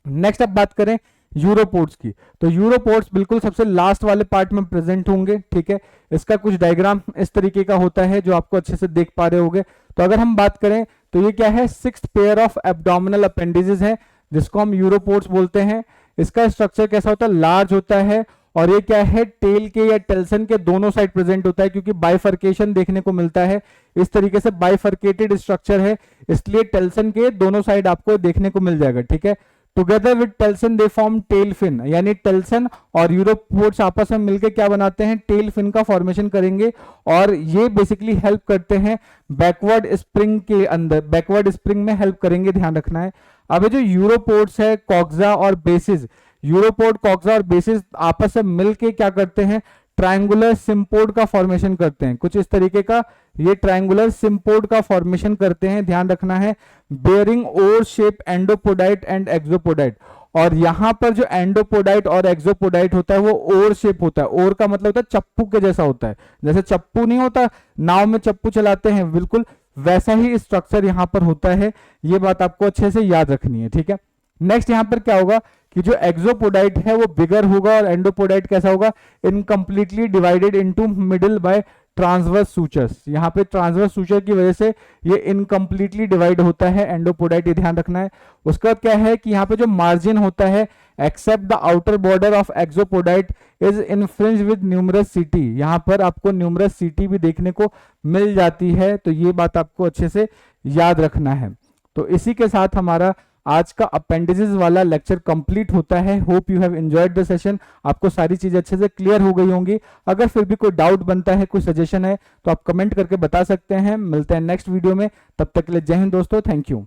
नेक्स्ट अब बात करें यूरोपोड्स की, तो यूरोपोड्स बिल्कुल सबसे लास्ट वाले पार्ट में प्रेजेंट होंगे, ठीक है। इसका कुछ डायग्राम इस तरीके का होता है जो आपको अच्छे से देख पा रहे होंगे। तो अगर हम बात करें तो ये क्या है, sixth pair of abdominal appendages है जिसको हम यूरोपोड्स बोलते हैं। इसका स्ट्रक्चर कैसा होता है, लार्ज होता है, और ये क्या है, टेल के या टेल्सन के दोनों साइड प्रेजेंट होता है, क्योंकि बाइफर्केशन देखने को मिलता है। इस तरीके से बाइफर्केटेड स्ट्रक्चर है, इसलिए टेल्सन के दोनों साइड आपको देखने को मिल जाएगा, ठीक है। Together with telson they form tail fin, यानी टेल्सन और यूरोपोड्स आपस में मिलकर क्या बनाते हैं, टेल फिन का फॉर्मेशन करेंगे, और ये बेसिकली हेल्प करते हैं बैकवर्ड स्प्रिंग के अंदर, बैकवर्ड स्प्रिंग में हेल्प करेंगे, ध्यान रखना है। अब जो यूरोपोड्स है कॉक्सा और बेसिस, यूरोपोड कॉक्सा और बेसिस आपस में मिलके क्या करते हैं, ट्रायंगुलर सिम्पोड का फॉर्मेशन करते हैं, कुछ इस तरीके का ये ट्रायंगुलर सिम्पोड का फॉर्मेशन करते हैं, ध्यान रखना है। बेयरिंग ओर शेप एंडोपोडाइट एंड एक्सोपोडाइट, और यहां पर जो एंडोपोडाइट और एक्सोपोडाइट होता है वो ओर शेप होता है। ओर का मतलब होता है चप्पू के जैसा होता है, जैसे चप्पू नहीं होता नाव में चप्पू चलाते हैं, बिल्कुल वैसा ही स्ट्रक्चर यहां पर होता है। ये बात आपको अच्छे से याद रखनी है, ठीक है। नेक्स्ट यहां पर क्या होगा कि जो एक्सोपोडाइट है वो बिगर होगा और एंडोपोडाइट कैसा होगा, incompletely divided into middle by transverse sutures. यहाँ पे ट्रांसवर्स सूचर की वजह से ये इनकम्प्लीटली डिवाइड होता है एंडोपोडाइट, ये ध्यान रखना है। उसके बाद क्या है कि यहाँ पे जो मार्जिन होता है except the outer border of exopodite is infringe with numerous setae, यहाँ पर आपको न्यूमरस सीटी भी देखने को मिल जाती है, तो ये बात आपको अच्छे से याद रखना है। तो इसी के साथ हमारा आज का अपेंडिजेस वाला लेक्चर कंप्लीट होता है। Hope you have enjoyed the session, आपको सारी चीजें अच्छे से क्लियर हो गई होंगी। अगर फिर भी कोई डाउट बनता है, कोई सजेशन है तो आप कमेंट करके बता सकते हैं। मिलते हैं नेक्स्ट वीडियो में, तब तक के लिए जय हिंद दोस्तों, थैंक यू।